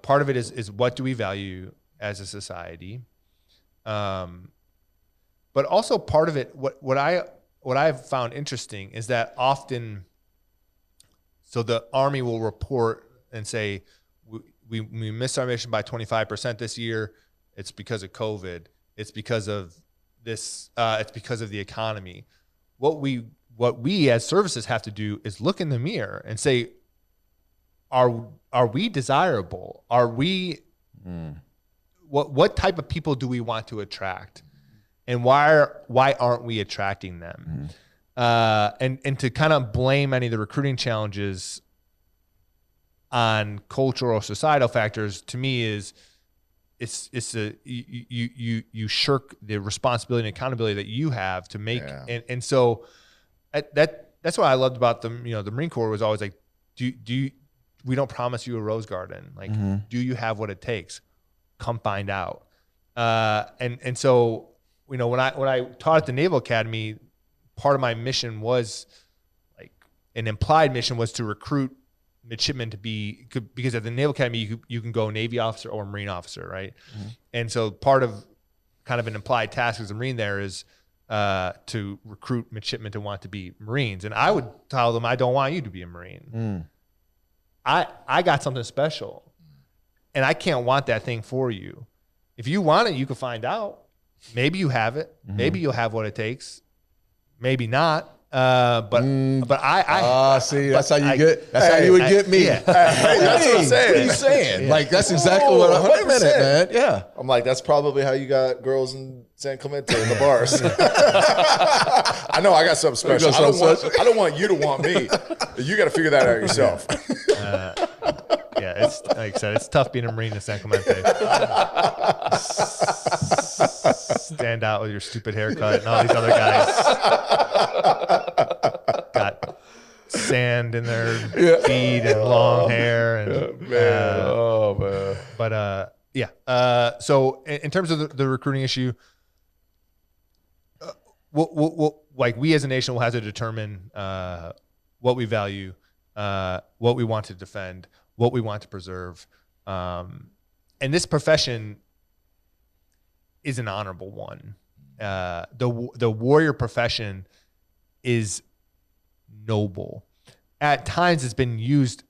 part of it is what do we value as a society? But also part of it, what I've found interesting is that often, so the Army will report and say, we missed our mission by 25% this year. It's because of COVID. It's because of this. It's because of the economy. What we as services have to do is look in the mirror and say, are we desirable? Are we, what type of people do we want to attract? And why aren't we attracting them? And to kind of blame any of the recruiting challenges on cultural or societal factors, to me is you shirk the responsibility and accountability that you have to make. And so that's what I loved about the Marine Corps was always like, we don't promise you a rose garden. Like, do you have what it takes? Come find out. And so, when I taught at the Naval Academy, part of my mission was like an implied mission was to recruit midshipmen because at the Naval Academy, you can go Navy officer or Marine officer. Right. And so part of kind of an implied task as a Marine there is to recruit midshipmen to want to be Marines. And I would tell them, I don't want you to be a Marine. I got something special, and I can't want that thing for you. If you want it, you can find out. maybe you have it. Maybe you'll have what it takes. Maybe not. But I see, that's how you would get me. That's what I'm saying. What are you saying? Yeah. Like, that's exactly what wait a minute, 100%. man. Yeah. I'm like, that's probably how you got girls in San Clemente in the bars. I know I got something special. I don't want you to want me. You got to figure that out yourself. Yeah, it's like I said, it's tough being a Marine in San Clemente. Stand out with your stupid haircut, and all these other guys got sand in their feet and long hair. And man. But so in terms of the recruiting issue, we'll like we as a nation will have to determine what we value, what we want to defend, what we want to preserve. And this profession is an honorable one. The warrior profession is noble. At times it's been used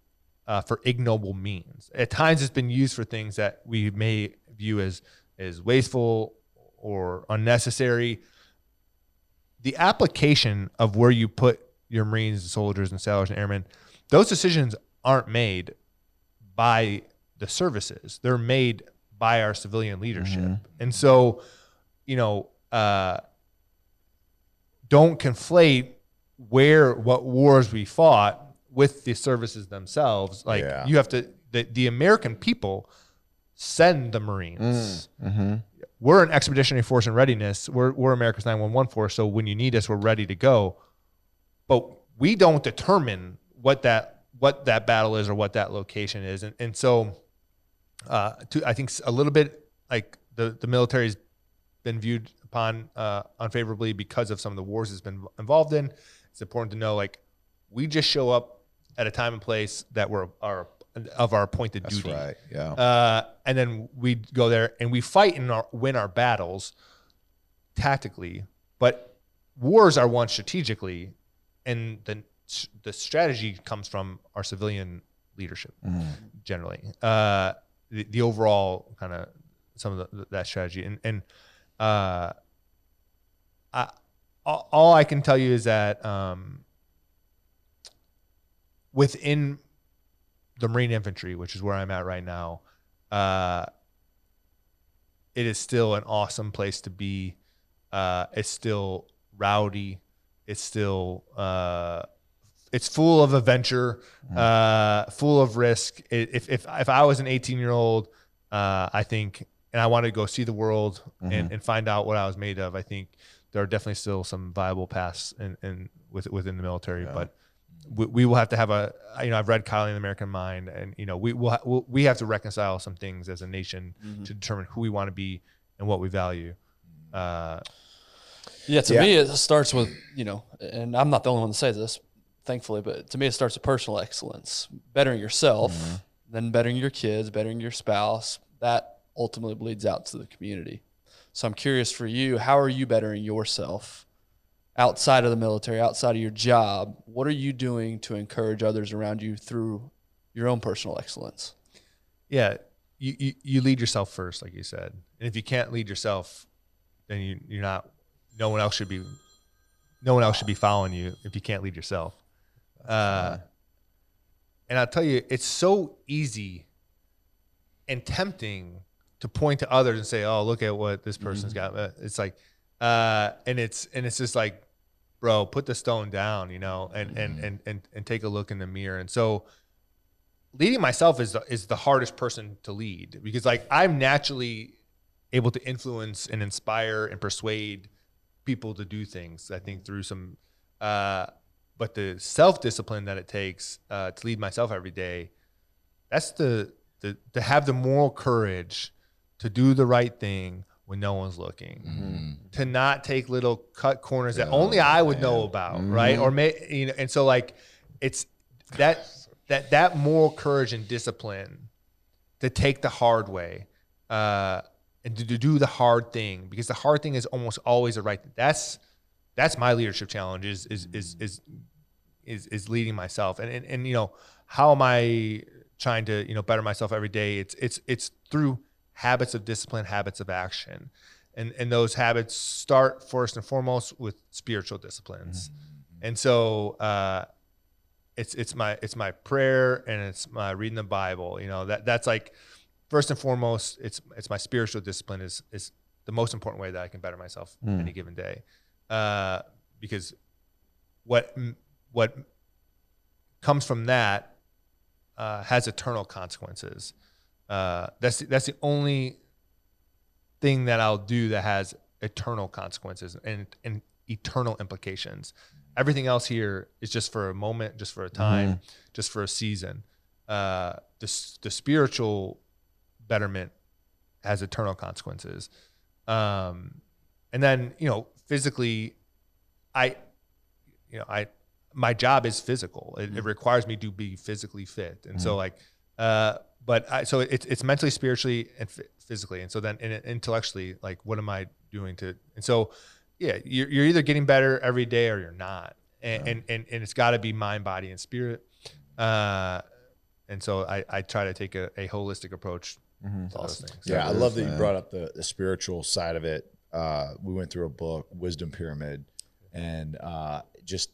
for ignoble means. At times it's been used for things that we may view as wasteful or unnecessary. The application of where you put your Marines and soldiers and sailors and airmen, those decisions aren't made by the services. They're made by our civilian leadership. And so, don't conflate what wars we fought with the services themselves. Like you have to, the American people send the Marines. We're an expeditionary force in readiness. We're America's 911 force. So when you need us, we're ready to go. But we don't determine what that battle is or what that location is. And so I think a little bit like the military's been viewed upon unfavorably because of some of the wars it's been involved in. It's important to know, like, we just show up at a time and place that we're of our appointed duty. That's right. Yeah. And then we go there and we fight and win our battles tactically, but wars are won strategically, and the strategy comes from our civilian leadership generally. The overall kind of some of that strategy, and all I can tell you is that within the Marine Infantry, which is where I'm at right now, it is still an awesome place to be. It's still rowdy. It's still it's full of adventure, full of risk. If I was an 18-year-old, I think, and I wanted to go see the world and find out what I was made of, I think there are definitely still some viable paths within the military. But we will have to have I've read Kylie and the American Mind, and we have to reconcile some things as a nation to determine who we want to be and what we value. To me, it starts with, and I'm not the only one to say this, thankfully, but to me, it starts with personal excellence, bettering yourself, then bettering your kids, bettering your spouse. That ultimately bleeds out to the community. So I'm curious for you, how are you bettering yourself outside of the military, outside of your job? What are you doing to encourage others around you through your own personal excellence? Yeah, you lead yourself first, like you said. And if you can't lead yourself, then you're not. No one else should be following you if you can't lead yourself. And I'll tell you, it's so easy and tempting to point to others and say, "Oh, look at what this person's got." It's like, and it's just like, bro, put the stone down, and take a look in the mirror. And so, leading myself is the hardest person to lead, because like I'm naturally able to influence and inspire and persuade people to do things, I think, through some, but the self-discipline that it takes to lead myself every day, that's to have the moral courage to do the right thing when no one's looking, to not take little cut corners that only I would know about, right? Or and so like it's that moral courage and discipline to take the hard way, and to do the hard thing, because the hard thing is almost always the right thing. That's my leadership challenge is leading myself. And how am I trying to better myself every day? It's through habits of discipline, habits of action. And those habits start first and foremost with spiritual disciplines. And so it's my prayer and it's my reading the Bible. You know, that's like first and foremost, it's my spiritual discipline is the most important way that I can better myself any given day. Because what comes from that has eternal consequences. That's the only thing that I'll do that has eternal consequences and eternal implications. Everything else here is just for a moment, just for a time, just for a season. The spiritual betterment has eternal consequences. And then, you know, physically, my job is physical. It requires me to be physically fit. And so like, so it's mentally, spiritually, and physically. And so then intellectually, like, what am I doing to, and so, yeah, you're either getting better every day or you're not. And it's gotta be mind, body, and spirit. And so I try to take a holistic approach to those things. Yeah. I love that you brought up the spiritual side of it. We went through a book, Wisdom Pyramid, and just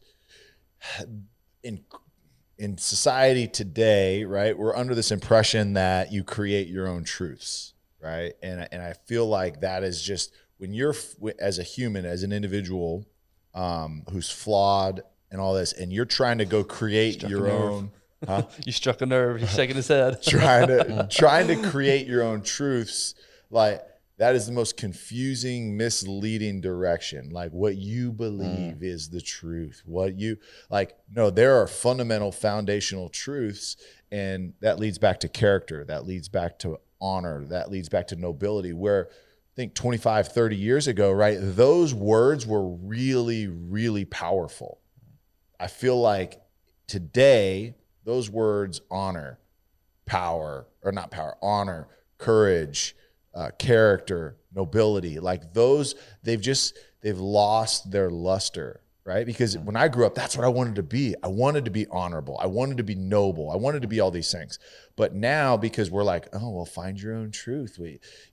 in society today, right, we're under this impression that you create your own truths, right? And I feel like that is just when you're as a human, as an individual who's flawed and all this, and you're trying to go create your own. Huh? You struck a nerve. He's shaking his head. trying to create your own truths, like that is the most confusing, misleading direction. Like what you believe is the truth. What you like, no, there are fundamental foundational truths, and that leads back to character. That leads back to honor. That leads back to nobility, where I think 25, 30 years ago, right, those words were really, really powerful. I feel like today, those words, honor, power, or not power, honor, courage, character, nobility, like those, they've lost their luster, right? Because when I grew up, that's what I wanted to be. I wanted to be honorable. I wanted to be noble. I wanted to be all these things. But now, because we're like, oh, well, find your own truth.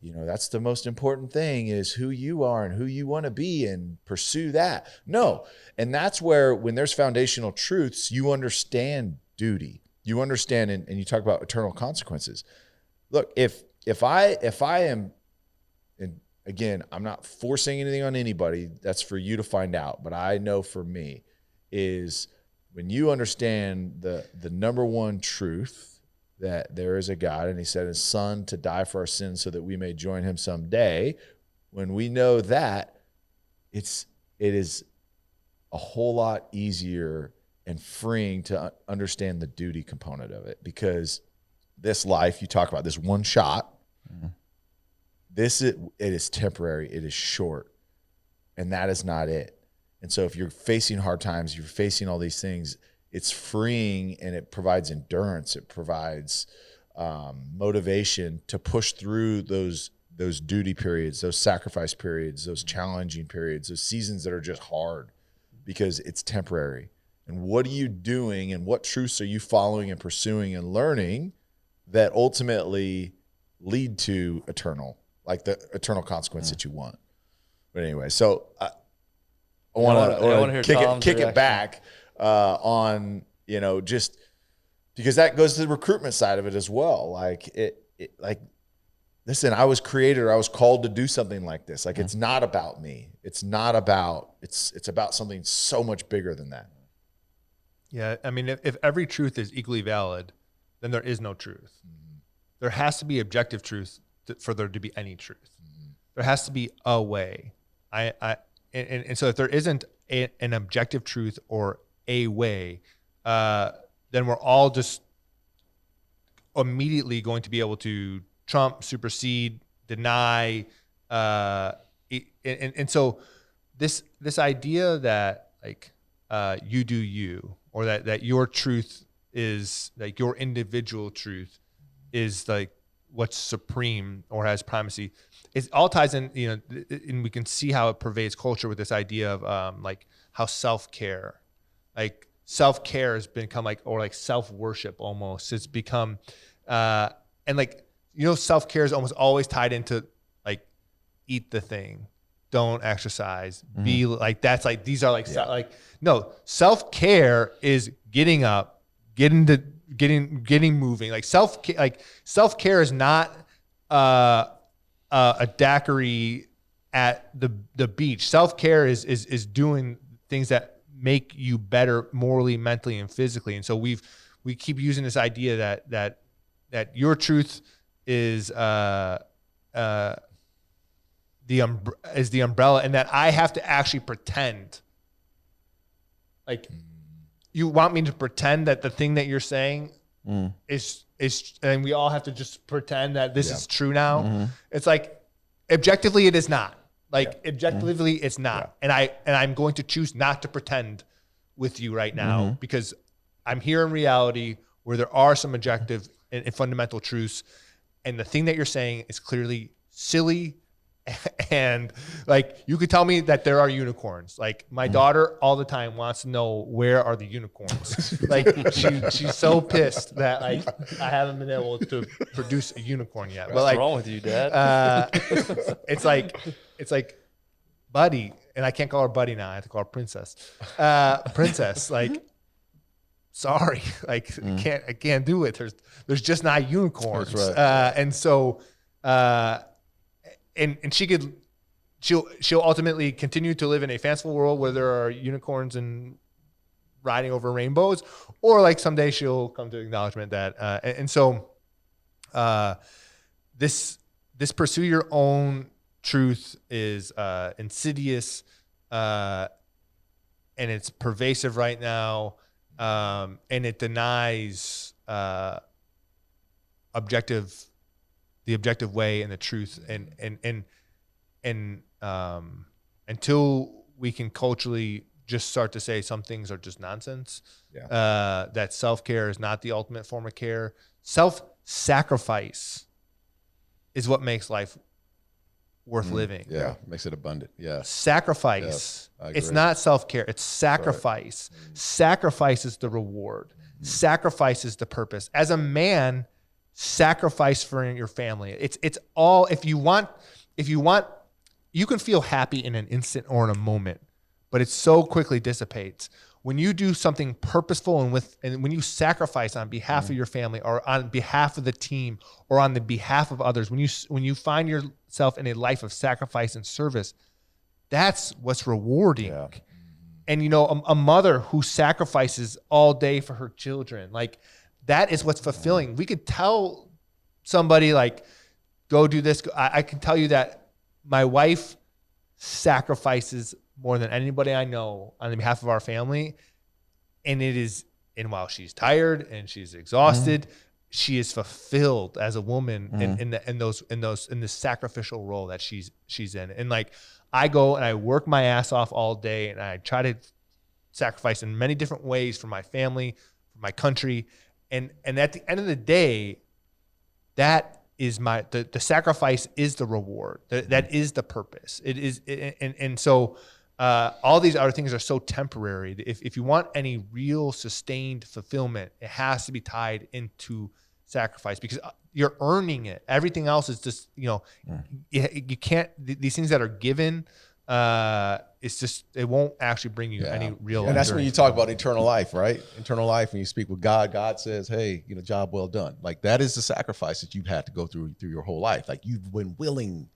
That's the most important thing, is who you are and who you want to be, and pursue that. No. And that's where, when there's foundational truths, you understand duty. You understand, and you talk about eternal consequences. Look, if I am, and again, I'm not forcing anything on anybody, that's for you to find out, but I know for me is when you understand the number one truth, that there is a God, and he sent his son to die for our sins so that we may join him someday. When we know that, it is a whole lot easier and freeing to understand the duty component of it, because this life, you talk about this one shot, it is temporary, it is short, and that is not it. And so if you're facing hard times, you're facing all these things, it's freeing, and it provides endurance. It provides motivation to push through those duty periods, those sacrifice periods, those challenging periods, those seasons that are just hard, because it's temporary. And what are you doing, and what truths are you following and pursuing and learning that ultimately lead to eternal, like the eternal consequence that you want? But anyway, so I want to kick it back on, just because that goes to the recruitment side of it as well. Like listen, I was created, or I was called to do something like this. Like, it's not about me. It's about something so much bigger than that. Yeah. I mean, if every truth is equally valid, then there is no truth. There has to be objective truth for there to be any truth. There has to be a way. And so if there isn't an objective truth or a way, then we're all just immediately going to be able to trump, supersede, deny, and so this idea that like you do you, or that your truth is like your individual truth is like what's supreme or has primacy. It all ties in, and we can see how it pervades culture with this idea of like how self-care has become like self-worship almost. It's become and like self-care is almost always tied into like eat the thing, don't exercise, be like, that's like, these are like, like, no, self-care is getting up, getting moving. Like self-care is not a daiquiri at the beach. Self-care is doing things that make you better morally, mentally, and physically. And so we keep using this idea that your truth is the umbrella, and that I have to actually pretend. Like, you want me to pretend that the thing that you're saying is, and we all have to just pretend that this is true now. It's like, objectively, it is not. Like, objectively, it's not. And I'm going to choose not to pretend with you right now, because I'm here in reality where there are some objective and fundamental truths. And the thing that you're saying is clearly silly. And like, you could tell me that there are unicorns. Like, my daughter all the time wants to know, where are the unicorns? Like, she's so pissed that like I haven't been able to produce a unicorn yet. What's like, wrong with you, Dad? it's like, Buddy, and I can't call her Buddy now. I have to call her Princess. Princess, like, sorry, like, I can't do it. There's just not unicorns. That's right. And so, and she'll ultimately continue to live in a fanciful world where there are unicorns and riding over rainbows, or like someday she'll come to acknowledgement that, and so, this pursue your own truth is insidious, and it's pervasive right now, and it denies the objective way and the truth, and until we can culturally just start to say some things are just nonsense, that self-care is not the ultimate form of care. Self-sacrifice is what makes life worth living. Yeah, makes it abundant. Yeah. Sacrifice. Yes, It's not self-care. It's sacrifice. Right. Sacrifice is the reward. Sacrifice is the purpose. As a man, sacrifice for your family. It's all, if you want, you can feel happy in an instant or in a moment, but it so quickly dissipates. When you do something purposeful and when you sacrifice on behalf of your family, or on behalf of the team, or on the behalf of others, when you find yourself in a life of sacrifice and service, that's what's rewarding. Yeah. And a mother who sacrifices all day for her children, like, that is what's fulfilling. We could tell somebody, like, go do this. I can tell you that my wife sacrifices more than anybody I know on behalf of our family. And while she's tired and she's exhausted, she is fulfilled as a woman in this sacrificial role that she's in. And like, I go and I work my ass off all day, and I try to sacrifice in many different ways for my family, for my country. And at the end of the day, that is the sacrifice is the reward. That is the purpose. It is. And so all these other things are so temporary. If you want any real sustained fulfillment, it has to be tied into sacrifice, because you're earning it. Everything else is just, you can't, these things that are given, it's just, it won't actually bring you any real. And that's when you talk about eternal life, right? Eternal life. When you speak with God, God says, hey, job well done. Like, that is the sacrifice that you've had to go through your whole life. Like, you've been willing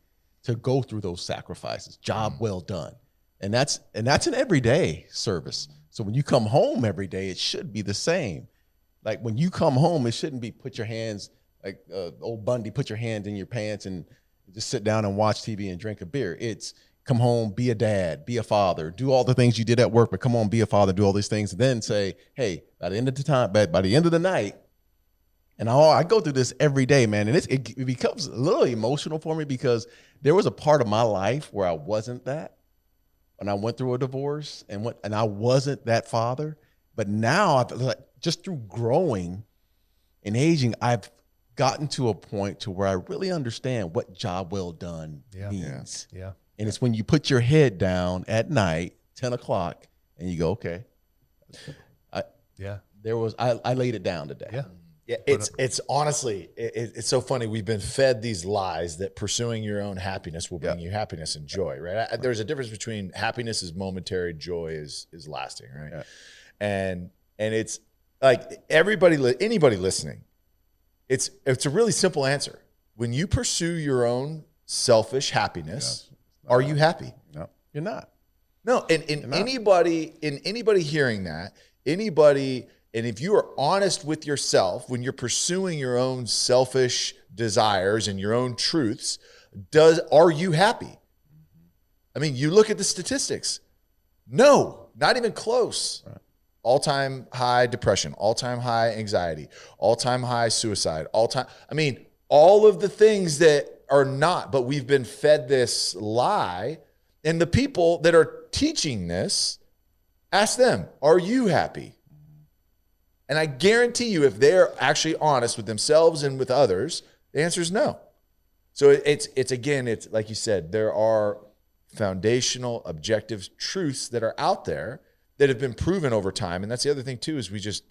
to go through those sacrifices. Job well done. And that's an everyday service. So when you come home every day, it should be the same. Like, when you come home, it shouldn't be put your hands, like old Bundy, put your hands in your pants and just sit down and watch TV and drink a beer. It's come home, be a dad, be a father, do all the things you did at work, but come on, be a father, do all these things, and then say, hey, by the end of the night, and I go through this every day, man, and it becomes a little emotional for me, because there was a part of my life where I wasn't that. When I went through a divorce and I wasn't that father, but now just through growing and aging, I've gotten to a point to where I really understand what job well done means. Yeah. And it's when you put your head down at night, 10 o'clock, and you go, okay. I laid it down today. Yeah. Yeah, it's honestly, it's so funny. We've been fed these lies that pursuing your own happiness will bring you happiness and joy, right? There's a difference between happiness is momentary, joy is lasting, right? Yeah. And it's like anybody listening, it's a really simple answer. When you pursue your own selfish happiness, are you happy? No, you're not. No, and anybody hearing that, and if you are honest with yourself when you're pursuing your own selfish desires and your own truths, are you happy? I mean, you look at the statistics. No, not even close. Right. All-time high depression, all-time high anxiety, all-time high suicide, all of the things that are not, but we've been fed this lie. And the people that are teaching this, ask them, are you happy? And I guarantee you, if they're actually honest with themselves and with others, the answer is no. So it's like you said, there are foundational, objective truths that are out there that have been proven over time. And that's the other thing too, is we just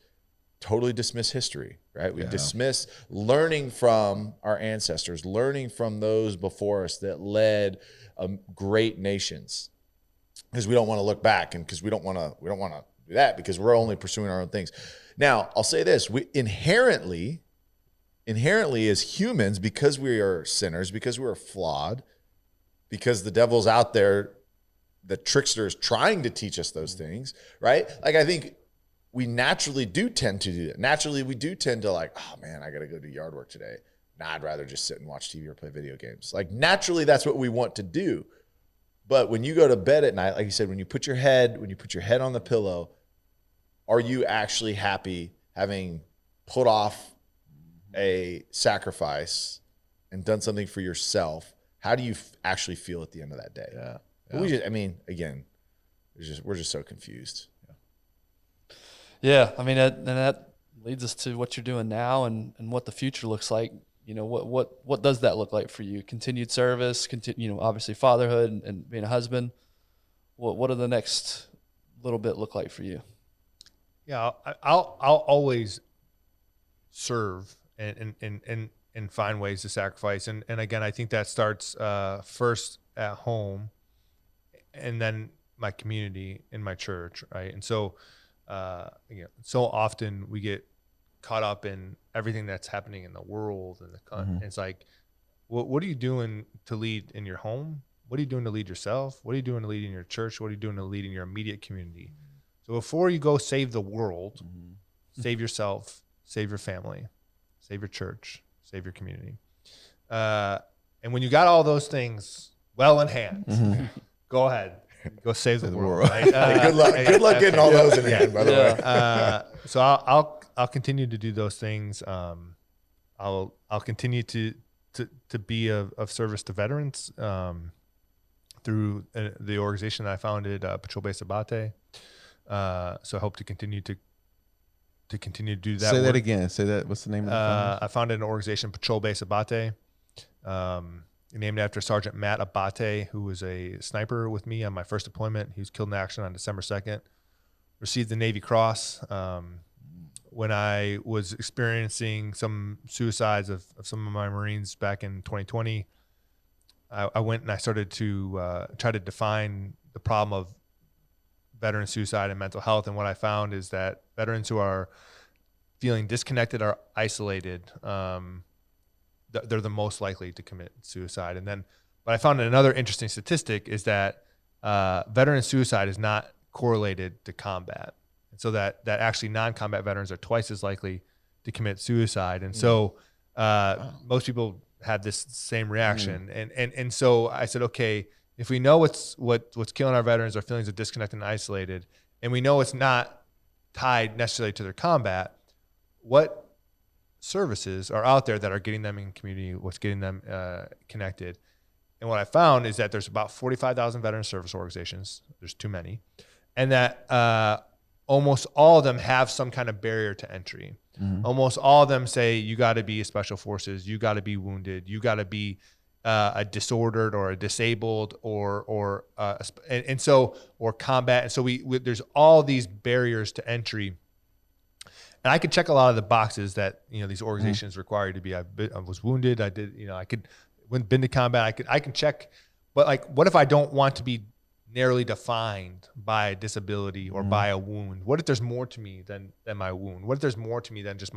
totally dismiss history, right? We dismiss learning from our ancestors, learning from those before us that led great nations, because we don't want to look back, and because we don't want to do that, because we're only pursuing our own things. Now, I'll say this: we inherently as humans, because we are sinners, because we are flawed, because the devil's out there, the trickster is trying to teach us those things, right? Like, I think we naturally do tend to do that. Naturally, we do tend to like, oh man, I got to go do yard work today. Nah, I'd rather just sit and watch TV or play video games. Like, naturally, that's what we want to do. But when you go to bed at night, like you said, when you put your head on the pillow, are you actually happy having put off a sacrifice and done something for yourself? How do you actually feel at the end of that day? Yeah. Again, we're just so confused. Yeah, I mean, that leads us to what you're doing now and what the future looks like. You know, what does that look like for you? Continued service, obviously fatherhood and being a husband. What do the next little bit look like for you? Yeah, I'll always serve and find ways to sacrifice. And again, I think that starts first at home, and then my community in my church, right? And so, so often we get caught up in everything that's happening in the world, and it's like, what are you doing to lead in your home? What are you doing to lead yourself? What are you doing to lead in your church? What are you doing to lead in your immediate community? So before you go save the world, save yourself, save your family, save your church, save your community. And when you got all those things well in hand, go ahead, go save the world. Right? Good luck getting all those in hand, by the way. So I'll continue to do those things. I'll continue to be of service to veterans through the organization that I founded, Patrol Base Abate. So I hope to continue to do that. Say that again. Say that. What's the name of the I founded an organization, Patrol Base Abate, named after Sergeant Matt Abate, who was a sniper with me on my first deployment. He was killed in action on December 2nd. Received the Navy Cross. When I was experiencing some suicides of some of my Marines back in 2020, I went and I started to try to define the problem of veteran suicide and mental health. And what I found is that veterans who are feeling disconnected or isolated, they're the most likely to commit suicide. But I found another interesting statistic is that veteran suicide is not correlated to combat. And so that actually non-combat veterans are twice as likely to commit suicide. And so most people had this same reaction. And so I said, okay, if we know what's killing our veterans are feelings of disconnected and isolated, and we know it's not tied necessarily to their combat, what services are out there that are getting them in community, what's getting them connected? And what I found is that there's about 45,000 veteran service organizations. There's too many. And that almost all of them have some kind of barrier to entry. Almost all of them say, you got to be a special forces, you got to be wounded, you got to be a disordered or a disabled or combat. And so there's all these barriers to entry. and I could check a lot of the boxes that, these organizations require to be, I was wounded. I did, been to combat. I can check, but like, what if I don't want to be narrowly defined by a disability or by a wound? What if there's more to me than my wound? What if there's more to me than just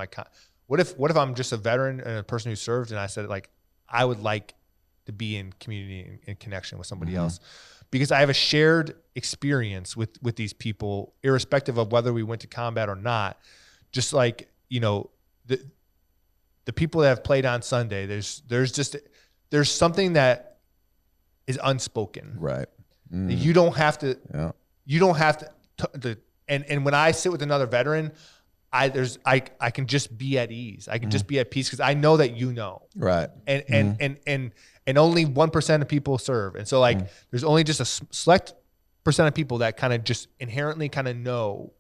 what if I'm just a veteran and a person who served, and I said, like, I would like to be in community and connection with somebody else, because I have a shared experience with these people, irrespective of whether we went to combat or not. Just like, the people that have played on Sunday, there's something that is unspoken. Right. You don't have to, and when I sit with another veteran, I can just be at ease. I can just be at peace, because I know that Right. And only 1% of people serve. And so like, there's only just a select percent of people that kind of just inherently kind of know.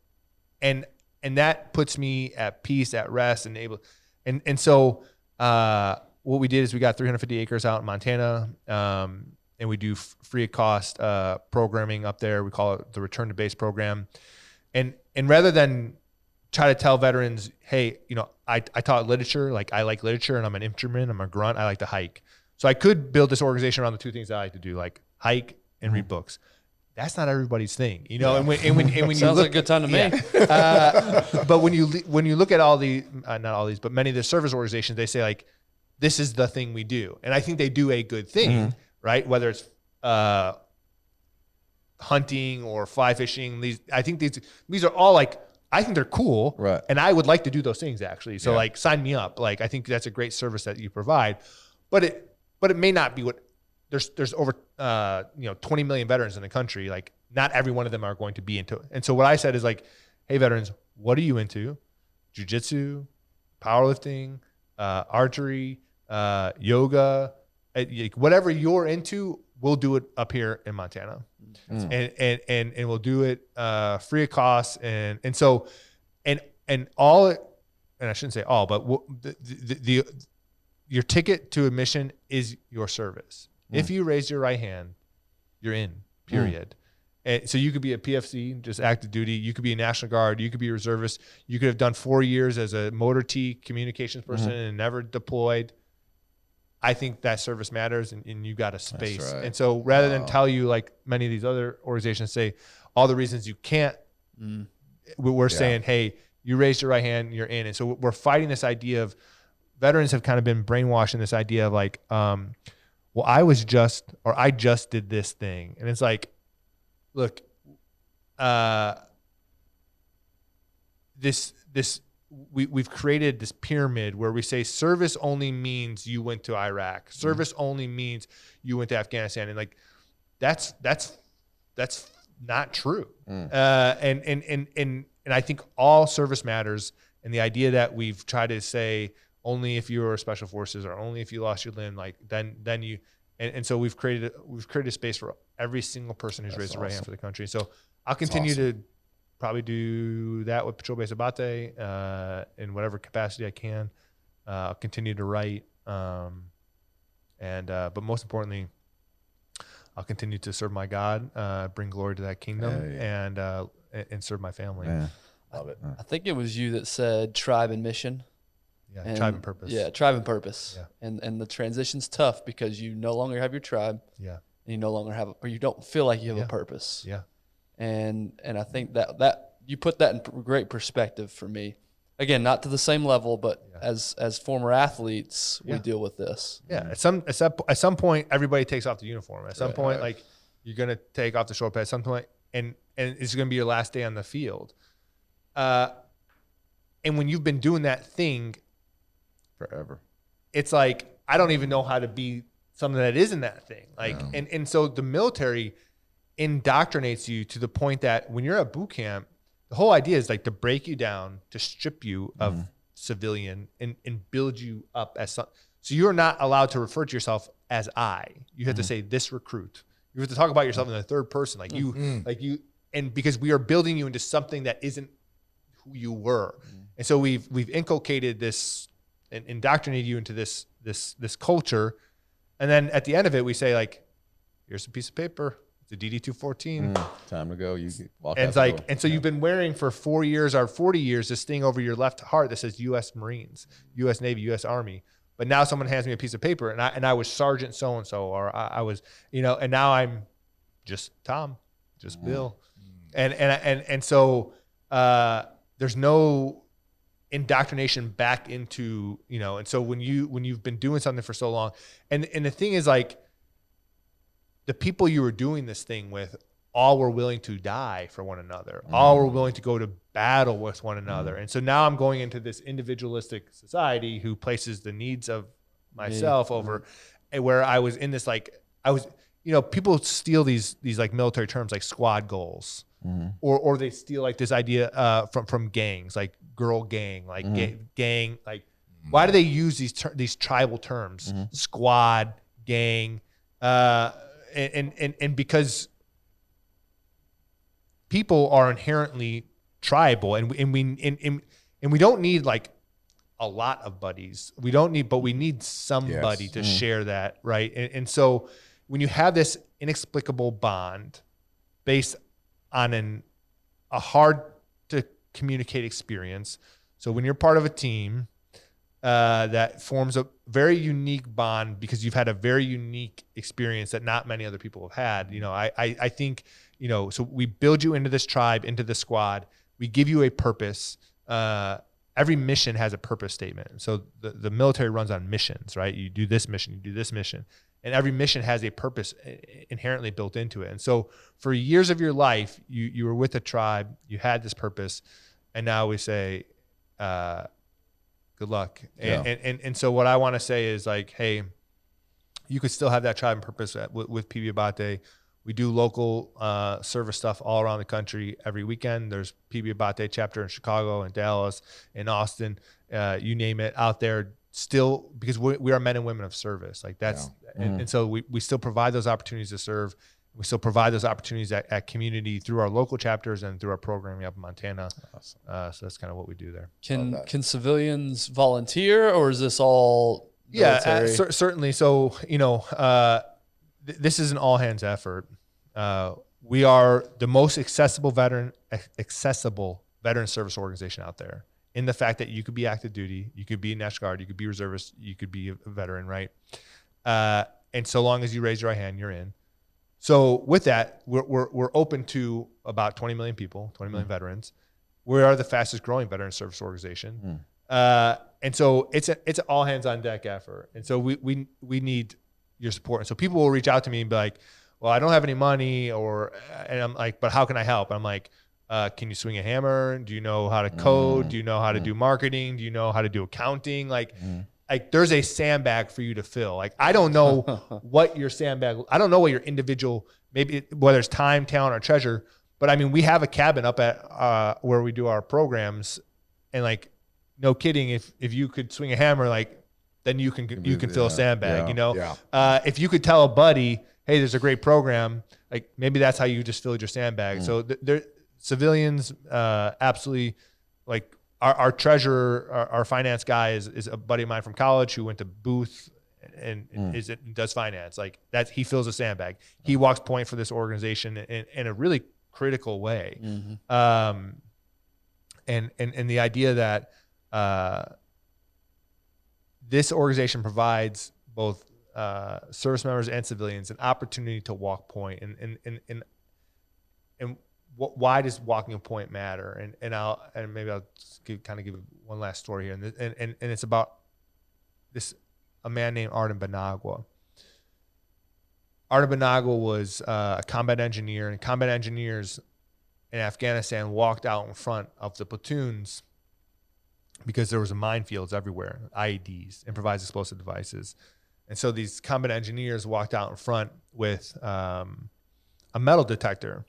And that puts me at peace, at rest, and able. And so what we did is we got 350 acres out in Montana, and we do free of cost programming up there. We call it the Return to Base program. And rather than try to tell veterans, hey, I taught literature, like I like literature, and I'm an infantryman, I'm a grunt, I like to hike. So I could build this organization around the two things that I like to do, like hike and read books. That's not everybody's thing, and when you Sounds look, like a good time to me. but when you look at all the not all these, but many of the service organizations, they say like, this is the thing we do, and I think they do a good thing, right? Whether it's hunting or fly fishing, I think these are all like, I think they're cool, right? And I would like to do those things actually. So like, sign me up. Like, I think that's a great service that you provide, but it may not be what. There's over 20 million veterans in the country. Like, not every one of them are going to be into it. And so what I said is like, hey veterans, what are you into? Jiu-jitsu, powerlifting, archery, yoga, whatever you're into, we'll do it up here in Montana, and we'll do it free of cost. And so all, and I shouldn't say all, but your ticket to admission is your service. If you raise your right hand, you're in, period. And so you could be a PFC, just active duty. You could be a National Guard. You could be a reservist. You could have done 4 years as a motor T communications person and never deployed. I think that service matters, and you got a space. That's right. And so rather than tell you, like many of these other organizations say, all the reasons you can't, we're saying, hey, you raised your right hand, you're in. And so we're fighting this idea of, veterans have kind of been brainwashed in this idea of like, well, I just did this thing. And it's like, look, we've created this pyramid where we say service only means you went to Iraq. Service only means you went to Afghanistan. And like, that's not true. And I think all service matters. And the idea that we've tried to say, only if you were special forces or only if you lost your limb, like then you, and so we've created a space for every single person who's raised their right hand for the country. So I'll continue to probably do that with Patrol Base Abate in whatever capacity I can. I'll continue to write, but most importantly, I'll continue to serve my God, bring glory to that kingdom, and serve my family. Love it. I think it was you that said tribe and mission. Yeah, tribe and purpose. Yeah, tribe and purpose. Yeah. And the transition's tough because you no longer have your tribe. Yeah. And you no longer have, or you don't feel like you have a purpose. Yeah. And I think that you put that in great perspective for me. Again, not to the same level, but as former athletes, we deal with this. Yeah. At some point, everybody takes off the uniform. At some point, like, you're gonna take off the short pad. At some point, and it's gonna be your last day on the field. And when you've been doing that thing forever, it's like, I don't even know how to be something that isn't that thing. Like, and so the military indoctrinates you to the point that when you're at boot camp, the whole idea is like to break you down, to strip you of civilian and build you up as some. So you're not allowed to refer to yourself as I. You have to say this recruit. You have to talk about yourself in the third person, like you, and because we are building you into something that isn't who you were. And so we've inculcated this and indoctrinated you into this culture. And then at the end of it, we say, like, here's a piece of paper. the DD-214. Time to go. You walk And out it's the like, door. and so you've been wearing for 4 years or 40 years this thing over your left heart that says U.S. Marines, U.S. Navy, U.S. Army. But now someone hands me a piece of paper, and I was Sergeant so and so, or I was, and now I'm just Tom, just Bill, and so there's no indoctrination back into, and so when you've been doing something for so long, and the thing is, like, the people you were doing this thing with all were willing to die for one another, all were willing to go to battle with one another. And so now I'm going into this individualistic society who places the needs of myself over, where I was in this, like, people steal these like military terms like squad goals, or they steal like this idea from gangs, like girl gang, like gang, like, why do they use these tribal terms, squad, gang, and because people are inherently tribal, and we don't need like a lot of buddies. But we need somebody to share that, right? And so when you have this inexplicable bond based on a hard to communicate experience, so when you're part of a team that forms a very unique bond because you've had a very unique experience that not many other people have had, I think. So we build you into this tribe, into the squad. We give you a purpose. Every mission has a purpose statement. So the military runs on missions, right? You do this mission, you do this mission. And every mission has a purpose inherently built into it. And so for years of your life, you were with a tribe, you had this purpose, and now we say, good luck. And so what I want to say is, like, hey, you could still have that tribe and purpose with PB Abate. We do local service stuff all around the country every weekend. There's PB Abate chapter in Chicago and Dallas and Austin, you name it, out there still, because we are men and women of service. Like that's, and so we still provide those opportunities to serve. We still provide those opportunities at community through our local chapters and through our programming up in Montana. Awesome. So that's kind of what we do there. Can civilians volunteer, or is this all military? Yeah, certainly. So, this is an all hands effort. We are the most accessible veteran service organization out there, in the fact that you could be active duty, you could be a National Guard, you could be reservist, you could be a veteran, right? And so long as you raise your right hand, you're in. So with that, we're open to about 20 million people, 20 million veterans. We are the fastest growing veteran service organization. And so it's an all hands on deck effort. And so we need your support. And so people will reach out to me and be like, well, I don't have any money, and I'm like, but how can I help? And I'm like, can you swing a hammer? Do you know how to code? Do you know how to do marketing? Do you know how to do accounting? Like there's a sandbag for you to fill. Like, I don't know what your sandbag, I don't know what your individual, maybe whether it's time, talent, or treasure, but I mean, we have a cabin up at where we do our programs, and like, no kidding, if you could swing a hammer, like, then you can fill a sandbag, if you could tell a buddy, hey, there's a great program, like maybe that's how you just filled your sandbag. So civilians, absolutely, like our treasurer, our finance guy is a buddy of mine from college who went to Booth and does finance. Like that, he fills a sandbag. He walks point for this organization in a really critical way. And the idea that this organization provides both service members and civilians an opportunity to walk point, and why does walking a point matter? And maybe I'll give one last story here, and it's about a man named Arden Benagwa. Arden Benagwa was a combat engineer, and combat engineers in Afghanistan walked out in front of the platoons because there was minefields everywhere, IEDs, improvised explosive devices. And so these combat engineers walked out in front with a metal detector.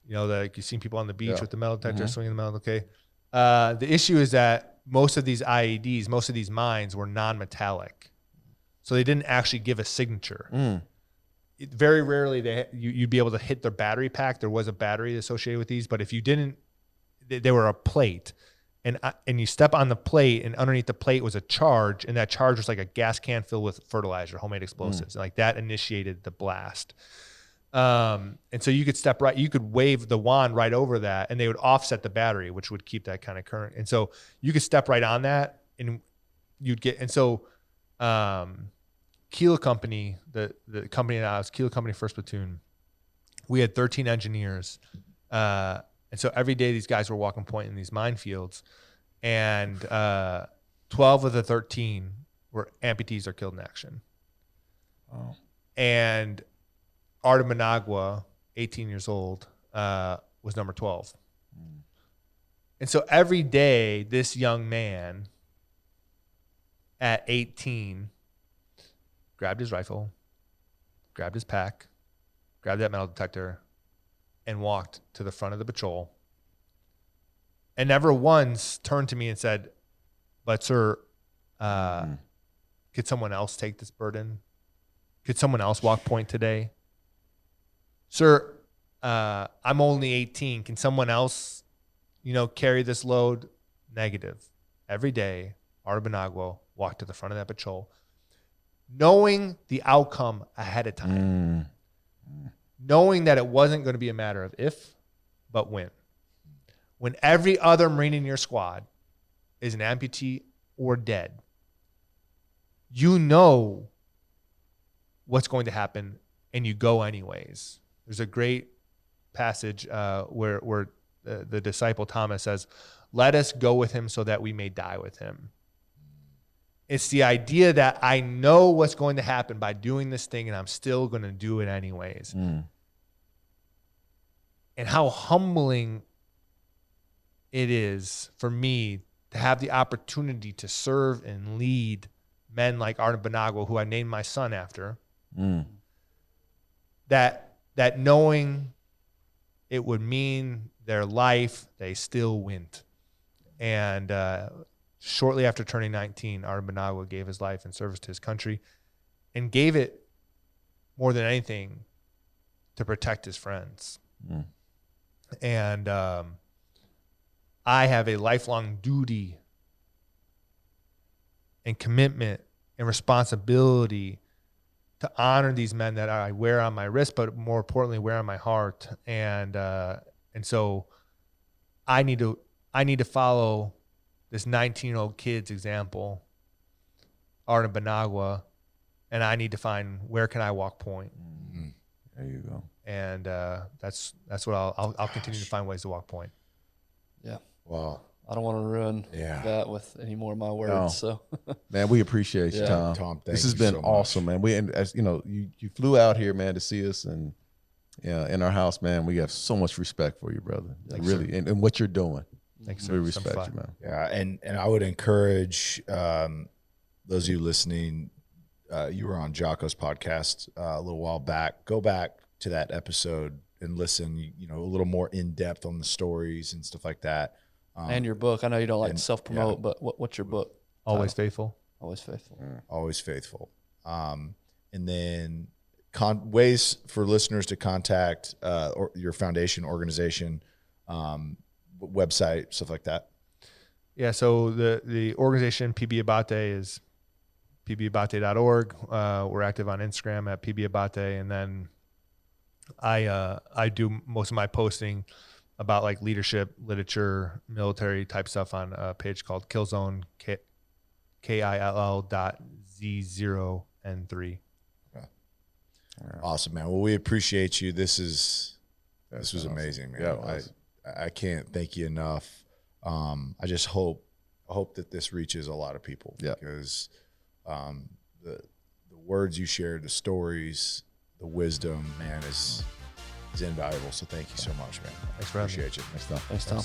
Like you've seen people on the beach with the metal detector swinging the metal. Okay. The issue is that most of these IEDs, most of these mines were non-metallic. So they didn't actually give a signature. Very rarely you'd be able to hit their battery pack. There was a battery associated with these, but if you didn't, they were a plate. And you step on the plate, and underneath the plate was a charge, and that charge was like a gas can filled with fertilizer, homemade explosives. And like that initiated the blast. And so you could wave the wand right over that, and they would offset the battery, which would keep that kind of current. And so you could step right on that, and you'd get. And so, Kilo Company, the company that I was, Kilo Company First Platoon, we had 13 engineers, and so every day these guys were walking point in these minefields, and 12 of the 13 were amputees or killed in action. Oh. And Art of Managua, 18 years old, was number 12. And so every day, this young man at 18 grabbed his rifle, grabbed his pack, grabbed that metal detector, and walked to the front of the patrol. And never once turned to me and said, "But sir, could someone else take this burden? Could someone else walk point today? Sir, I'm only 18. Can someone else, carry this load?" Negative. Every day, Art of Managua walked to the front of that patrol, knowing the outcome ahead of time, knowing that it wasn't going to be a matter of if, but when. When every other Marine in your squad is an amputee or dead, you know what's going to happen, and you go anyways. There's a great passage where the disciple Thomas says, "Let us go with him so that we may die with him." It's the idea that I know what's going to happen by doing this thing, and I'm still going to do it anyways. And how humbling it is for me to have the opportunity to serve and lead men like Art of Managua, who I named my son after, that knowing it would mean their life, they still went. And shortly after turning 19, Art of Managua gave his life in service to his country, and gave it more than anything to protect his friends. And I have a lifelong duty and commitment and responsibility to honor these men that I wear on my wrist, but more importantly, wear on my heart. And so I need to follow this 19-year-old kid's example, Art of Managua, and I need to find where can I walk point. There you go. And that's what I'll continue to find ways to walk point. Yeah. Wow. I don't want to ruin that with any more of my words. So, man, we appreciate you, Tom. Tom, this has been awesome, man. And as you know, you flew out here, man, to see us, and in our house, man. We have so much respect for you, brother. Thanks, really, and what you're doing. Thanks, we respect you, man. Yeah, and I would encourage those of you listening. You were on Jocko's podcast a little while back. Go back to that episode and listen. A little more in depth on the stories and stuff like that. And your book. I know you don't like to self-promote, but what's your book? Always Faithful. Always Faithful. Always Faithful. And then ways for listeners to contact or your foundation, organization, website, stuff like that. Yeah, so the organization PB Abate is pbabate.org. We're active on Instagram at pbabate, and then I do most of my posting about like leadership, literature, military type stuff on a page called Killzone, KILL.Z0N3. Okay. Awesome, man. Well, we appreciate you. This was awesome. Amazing, man. Yeah, I can't thank you enough. I just hope that this reaches a lot of people. Yeah. Because the words you shared, the stories, the wisdom, man, is invaluable. So thank you so much, man. Thanks for having me. Appreciate you. Thanks, Tom. Thanks, Tom.